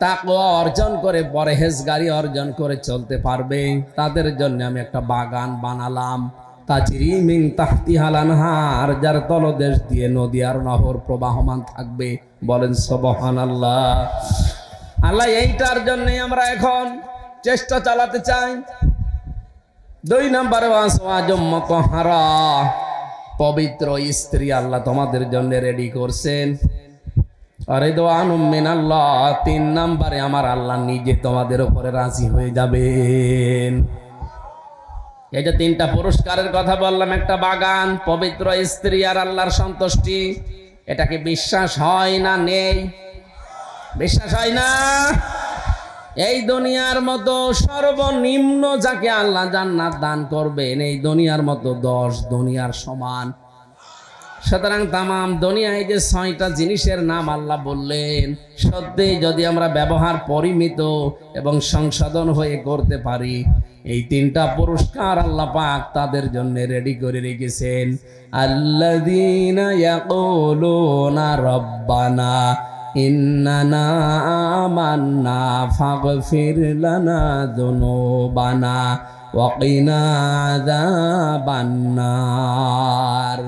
তাকওয়া অর্জন করে পরহেজগারি অর্জন করে চলতে পারবে তাদের জন্য আমি একটা বাগান বানালাম। তাজরি মিন তাহতিহাল আনহার, যার তলদেশ দিয়ে নদী আর নহর প্রবাহমান থাকবে। বলেন সুবহানাল্লাহ। আল্লাহ এইটার জন্যই আমরা এখন চেষ্টা চালাতে চাই। 2 নম্বরে ওয়াজওয়াজুম মুতাহহারা, পবিত্র স্ত্রী আল্লাহ তোমাদের জন্য রেডি করছেন। রিদওয়ানুম মিনাল্লাহ, 3 নম্বরে আমার আল্লাহ নিজে তোমাদের উপরে রাজি হয়ে যাবেন। এই যে 3টা পুরস্কারের কথা বললাম, একটা বাগান, পবিত্র স্ত্রী আর আল্লাহর সন্তুষ্টি, এটাকে বিশ্বাস হয় না? নেই বিশ্বাস হয় না? এই দুনিয়ার মতো সর্বনিম্ন যাকে আল্লাহ জান্নাত দান করবেন, এই দুনিয়ার মতো 10 দুনিয়ার সমান। সুতরাং তামাম দুনিয়ায় যে 6টা জিনিসের নাম আল্লাহ বললেন, সত্যি যদি আমরা ব্যবহার পরিমিত এবং সংশোধন হয়ে করতে পারি, এই 3টা পুরস্কার আল্লাহ পাক তাদের জন্য রেডি করে রেখেছেন। আল্লাযীনা ইয়াকুলুনা রাব্বানা ইন্নানা আমান্না ফাগফির লানা যুনুবানা ওয়া কিনা আযাবান নার।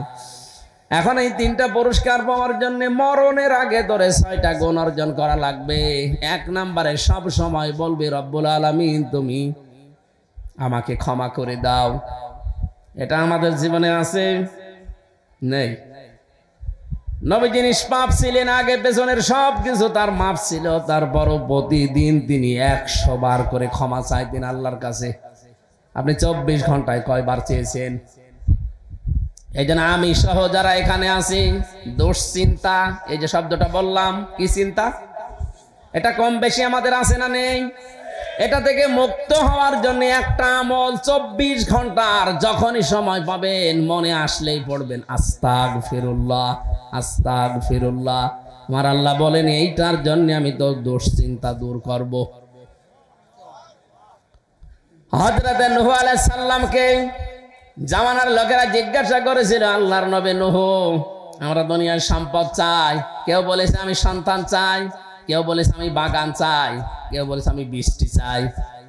এখন এই 3টা পুরস্কার পাওয়ার জন্য মরণের আগে ধরে 6টা গুণ অর্জন করা লাগবে। 1 নম্বরে সব সময় বলবি রব্বুল আলামিন তুমি আমাকে ক্ষমা করে দাও। এটা আমাদের জীবনে আছে? নেই। নবীজি নিষ্পাপ ছিলেন, আগে পেছনের সব কিছু তার মাপ ছিল, তারপরও প্রতিদিন তিনি 100 বার করে ক্ষমা চাইতেন আল্লাহর কাছে। আপনি 24 ঘন্টায় কয়বার চেয়েছেন? এই জন্য আমি সহ যারা এখানে আছি, দুশ্চিন্তা, এই যে শব্দটা বললাম, কি চিন্তা, এটা কম বেশি আমাদের আছে না নেই? এটা থেকে মুক্ত হওয়ার জন্য একটা আমল 24 ঘন্টার যখনই সময় পাবেন মনে আসলেই পড়বেন আস্তাগফিরুল্লাহ, আস্তাগফিরুল্লাহ। আমার আল্লাহ বলেন এইটার জন্য আমি তো দুশ্চিন্তা দূর করব। হযরত নূহ আলাইহিস সালামকে জামানার লোকেরা জিজ্ঞাসা করেছিল, আল্লাহর নবী নূহ, আমরা দুনিয়ার সম্পদ চাই। কেউ বলেছে আমি সন্তান চাই, কেউ বলেছে আমি বাগান চাই, কেউ বলেছে আমি বৃষ্টি চাই।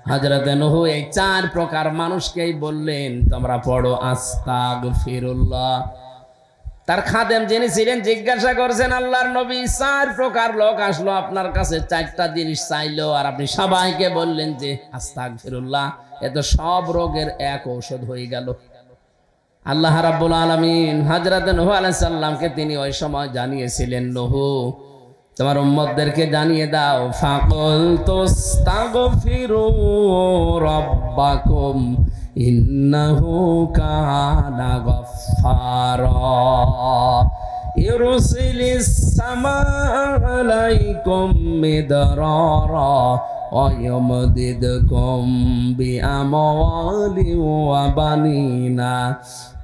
হযরত নূহ এই 4 প্রকার মানুষকেই বললেন তোমরা পড়ো আস্তাগফিরুল্লাহ। তার খাদেম যিনি ছিলেন জিজ্ঞাসা করছেন, আল্লাহর নবী 4 প্রকার লোক আসলো আপনার কাছে, 4টা জিনিস চাইলো, আর আপনি সবাইকে বললেন যে আস্তাগফিরুল্লাহ। এত সব রোগের এক ঔষধ হয়ে গেল। আল্লাহ রাব্বুল আলামিন হযরত নূহ আলাইহিস সালামকে তিনি ওই সময় জানিয়েছিলেন, নূহ তোমার উম্মতদেরকে জানিয়ে দাও, ফাকুল তুস্তাগফিরু রাব্বাকুম ইন্নাহু কানা গাফফারা ইউরসিলিস সামাআ আলাইকুম মিদরারা ওয়া ইউমদিদকুম বিআমওয়ালিন ওয়া বানিনা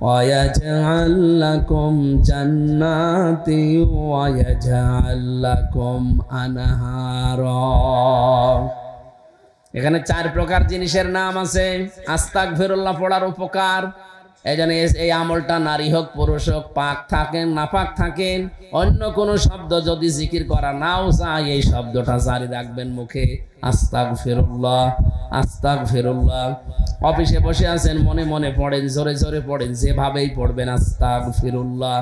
ওয়া ইয়াজআল লাকুম জান্নাতিন ওয়া ইয়াজআল লাকুম আনহারা। এখানে 4 প্রকার জিনিসের নাম আছে। আস্তাগফিরুল্লাহ পড়ার উপকার, এই জন্য এই আমলটা নারী হোক পুরুষ হোক, পাক থাকেন নাপাক থাকেন, অন্য কোনো শব্দ যদি জিকির করা নাও চাই, এই শব্দটা জারি রাখবেন মুখে, আস্তাগফিরুল্লাহ আস্তাগফিরুল্লাহ। অফিসে বসে আছেন, মনে মনে পড়েন, জোরে জোরে পড়েন, যেভাবেই পড়বেন আস্তাগফিরুল্লাহ।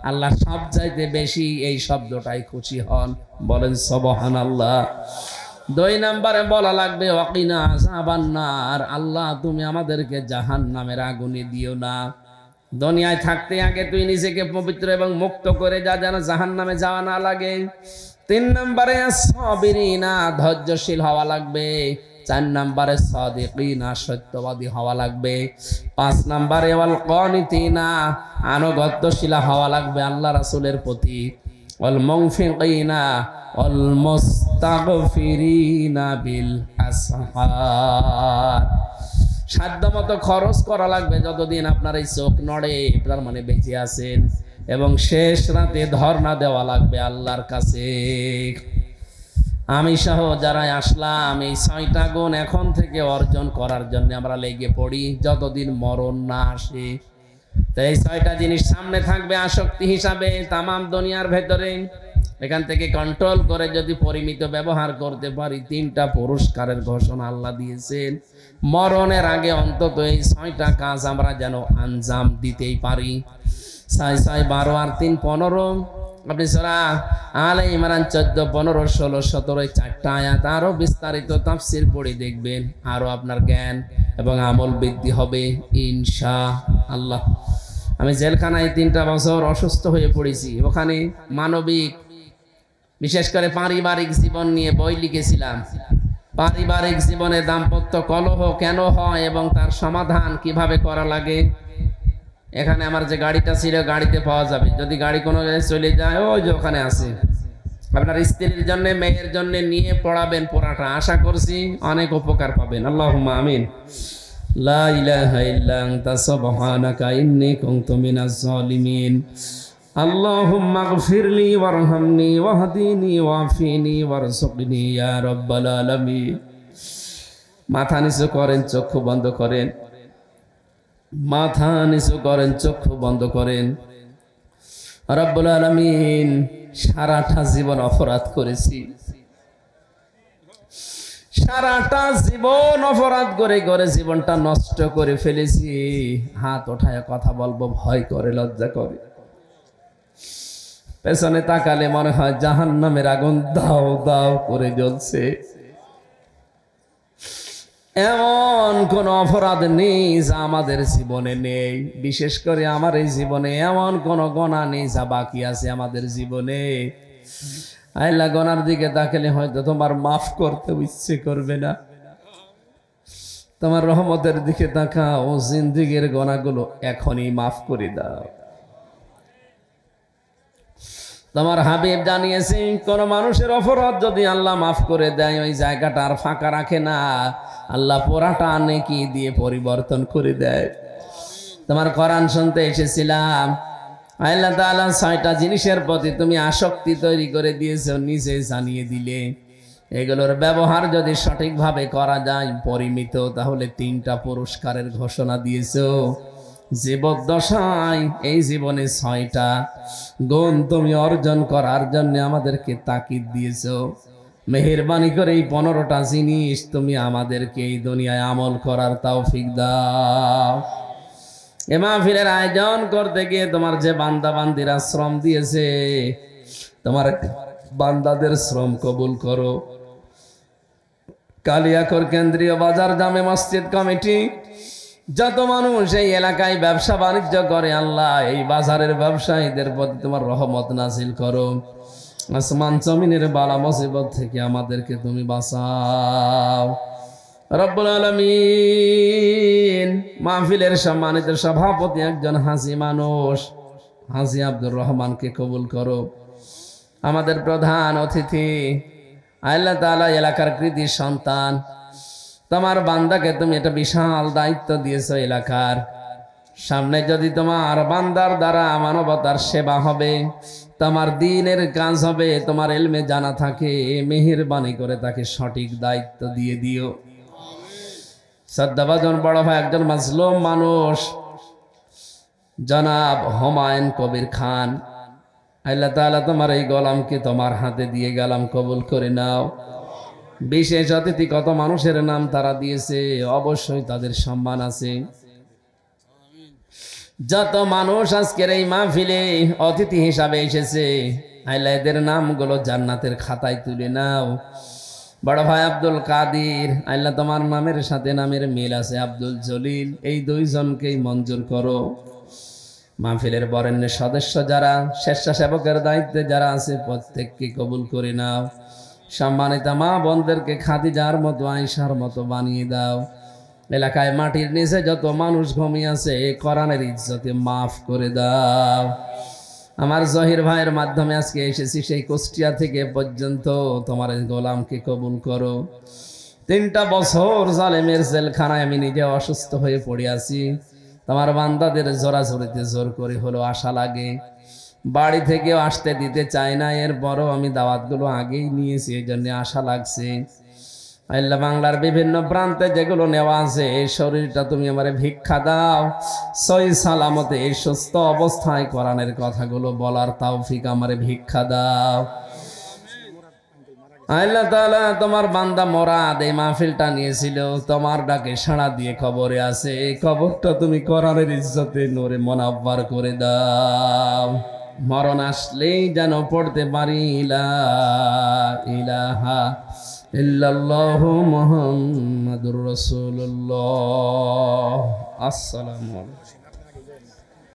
আল্লাহ সব চাইতে বেশি এই শব্দটাই খুশি হন, বলেন সুবহানাল্লাহ। 2 নম্বরে বলা লাগবে ওয়াকিনা আযাবান্নার, আল্লাহ তুমি আমাদেরকে জাহান্নামের আগুনে দিও না। দুনিয়ায় থাকতে আগে তুই নিজেকে পবিত্র এবং মুক্ত করে যা, যেন জাহান্নামে যাওয়া না লাগে। 3 নম্বরে সাবিরিনা, ধৈর্যশীল হওয়া লাগবে। 4 নম্বরে সাদিকিনা, সত্যবাদী হওয়া লাগবে। 5 নম্বরে ওয়াল কানিতিনা, আনুগত্যশীল হওয়া লাগবে আল্লাহ রাসূলের প্রতি। ওয়াল মুনফিকিনা ওয়াল মুস্তাগফিরিনা বিল আসহার, সাধ্যমতো খরচ করা লাগবে যতদিন আপনার এই চোখ নড়ে, তার মানে বেঁচে আছেন। এবং শেষ রাতে ধর্ণা দেওয়া লাগবে আল্লাহর কাছে। আমি সহ যারা আসলাম, এই 6টা গুণ এখন থেকে অর্জন করার জন্য আমরা লেগে পড়ি যতদিন মরণ না আসে। তো এই 6টা জিনিস সামনে থাকবে আসক্তি হিসাবে তামাম দুনিয়ার ভেতরে। এখান থেকে কন্ট্রোল করে যদি পরিমিত ব্যবহার করতে পারি, 3টা পুরস্কারের ঘোষণা আল্লাহ দিয়েছেন। মরণের আগে অন্তত এই 6টা কাজ আমরা যেন আঞ্জাম দিতেই পারি। 6 6 12 আর 3 15। আপনি সূরা আলে ইমরান 14 15 16 17 4টা আয়াত আরো বিস্তারিত তাফসীর পড়ে দেখবেন, আরো আপনার জ্ঞান এবং আমল বৃদ্ধি হবে ইনশাআল্লাহ। আমি জেলখানায় 3টা বছর অসুস্থ হয়ে পড়েছি, ওখানে মানবিক বিশেষ করে পারিবারিক জীবন নিয়ে বই লিখেছিলাম। পারিবারিক জীবনে দাম্পত্য কলহ কেন হয় এবং তার সমাধান কিভাবে করা লাগে। এখানে আমার যে গাড়িটা ছিল, গাড়িতে পাওয়া যাবে। যদি গাড়ি কোনো জায়গায় চলে যায়, ওই যে ওখানে আছে। আপনার স্ত্রীর জন্য, মেয়ের জন্য নিয়ে পড়াবেন পড়াটা, আশা করছি অনেক উপকার পাবেন। আল্লাহুম্মা আমিন। লা ইলাহা ইল্লা আনতা সুবহানাকা ইন্নী কুনতু মিনাজ জালিমিন। আল্লাহুম্মা গফিরলি ওয়ারহামনি ওয়াহদিনি ওয়াফিনি ওয়ারযুকনি ইয়া রাব্বাল আলামিন। মাথা নিচু করেন, চক্ষু বন্ধ করেন, মাথা নিচু করেন, চক্ষু বন্ধ করেন। রব্বুল আলামিন, সারাটা জীবন অপরাধ করেছি, সারাটা জীবন অপরাধ করে করে জীবনটা নষ্ট করে ফেলেছি। হাত ওঠায় কথা বলবো ভয় করে, লজ্জা করে। পেছনে তাকালে মনে হয় জাহান্নামের আগুন দাও দাও করে জ্বলছে। এমন কোন অপরাধ নেই যা আমাদের জীবনে নেই। বিশেষ করে আমার এই জীবনে এমন কোন গুনাহ নেই যা বাকি আছে আমাদের জীবনে। আল্লাহ, গুনার দিকে তাকালে হয়তো তোমার মাফ করতে ইচ্ছে করবে না। তোমার রহমতের দিকে তাকাও, জিন্দেগীর গুনাহগুলো এখনই মাফ করে দাও। তোমার হাবিব জানিয়েছে, কোন মানুষের অপরাধ যদি আল্লাহ মাফ করে দেয়, ওই জায়গাটা আর ফাঁকা রাখে না, আল্লাহ পুরাটা নেকি দিয়ে পরিবর্তন করে দেয়। তোমার কোরআন শুনতে এসেছিলাম, আল্লাহ তাআলা 6টা জিনিসের প্রতি তুমি আসক্তি তৈরি করে দিয়েছো, নিজে জানিয়ে দিলে। এগুলোর ব্যবহার যদি সঠিকভাবে করা যায়, পরিমিত, তাহলে 3টা পুরস্কারের ঘোষণা দিয়েছো। জীবদ্দশায় এই জীবনে 6টা গুণ তুমি অর্জন করার জন্য আমাদেরকে তাকিদ দিয়েছো। মেহেরবানি করে এই 15টা জিনিস তুমি আমাদেরকে এই দুনিয়ায় আমল করার তৌফিক দাও। এ মাহফিলের আয়োজন করতে গিয়ে তোমার যে বান্দা বান্দিরা শ্রম দিয়েছে, তোমার বান্দাদের শ্রম কবুল করো। কালিয়াকৈর কেন্দ্রীয় বাজার জামে মসজিদ কমিটি, যত মানুষ এই এলাকায় ব্যবসা বাণিজ্য করে, আল্লাহ এই বাজারের ব্যবসায়ীদের প্রতি তোমার রহমত নাজিল করো। আসমান জমিনের বালা মুসিবত থেকে আমাদেরকে তুমি বাঁচাও রব্বুল আলামিন। মাহফিলের সম্মানিত সভাপতি একজন হাসি মানুষ, হাসি আব্দুর রহমানকে কবুল করো। আমাদের প্রধান অতিথি, আল্লাহ তাআলা এলাকার কৃতি সন্তান, তোমার বান্দাকে তুমি একটা বিশাল দায়িত্ব দিয়েছো। এলাকার সামনে যদি তোমার বান্দার দ্বারা মানবতার সেবা হবে, তোমার দ্বীনের কাজ হবে, তোমার ইলমে জানা থাকে, মেহেরবানি করে তাকে সঠিক দায়িত্ব দিয়ে দিও। শ্রদ্ধাভাজন বড় ভাই একজন মাজলুম মানুষ, জনাব হুমায়ুন কবির খান, আল্লাহ তাআলা তোমার এই গোলামকে তোমার হাতে দিয়ে গেলাম, কবুল করে নাও। বিশেষ অতিথি কত মানুষের নাম তারা দিয়েছে, অবশ্যই তাদের সম্মান আছে। যত মানুষ আজকের এই মাহফিলে অতিথি হিসাবে এসেছে, আল্লাহ এদের নামগুলো জান্নাতের খাতায় তুলে নাও। বড় ভাই আব্দুল কাদির, আল্লাহ তোমার নামের সাথে নামের মিল আছে, আব্দুল জলিল, এই দুইজনকেই মঞ্জুর করো। মাহফিলের বরেণ্য সদস্য যারা, স্বেচ্ছাসেবকের দায়িত্বে যারা আছে, প্রত্যেককে কবুল করে নাও। সম্মানিত মা বোনদেরকে খাদিজার মতো, আয়েশার মতো বানিয়ে দাও। এলাকায় মাটির নিচে যত মানুষ ঘুমিয়ে আছে, কোরআনের ইজ্জতে মাফ করে দাও। আমার জহির ভাইয়ের মাধ্যমে আজকে এসেছি সেই কুষ্টিয়া থেকে পর্যন্ত, তোমার গোলামকে কবুল করো। 3টা বছর জালেমের জেলখানায় আমি নিজে অসুস্থ হয়ে পড়ে আছি। তোমার বান্দাদের জোরাজোরিতে জোর করে হলো আশা লাগে, বাড়ি থেকেও আসতে দিতে চায় না, এরপরও আমি দাওয়াতগুলো আগেই নিয়েছি, এই জন্য আশা লাগছে। আল্লাহ বাংলার বিভিন্ন প্রান্তে যেগুলো নেওয়া আছে, এই শরীরটা তুমি আমারে ভিক্ষা দাও, সহি সালামতে এই সুস্থ অবস্থায় কোরআনের কথাগুলো বলার তৌফিক আমারে ভিক্ষা দাও। আল্লাহ তাআলা তোমার বান্দা মোরাদ এই মাহফিলটা নিয়েছিল, তোমার ডাকে সাড়া দিয়ে কবরে আছে, এই কবরটা তুমি কোরআনের ইজ্জতে নূরে মুনাব্বার করে দাও। মরণ আসলেই যেন পড়তে পারি লা ইলাহা ইল্লাল্লাহু মুহাম্মাদুর রাসূলুল্লাহ। আসসালামু আলাইকুম।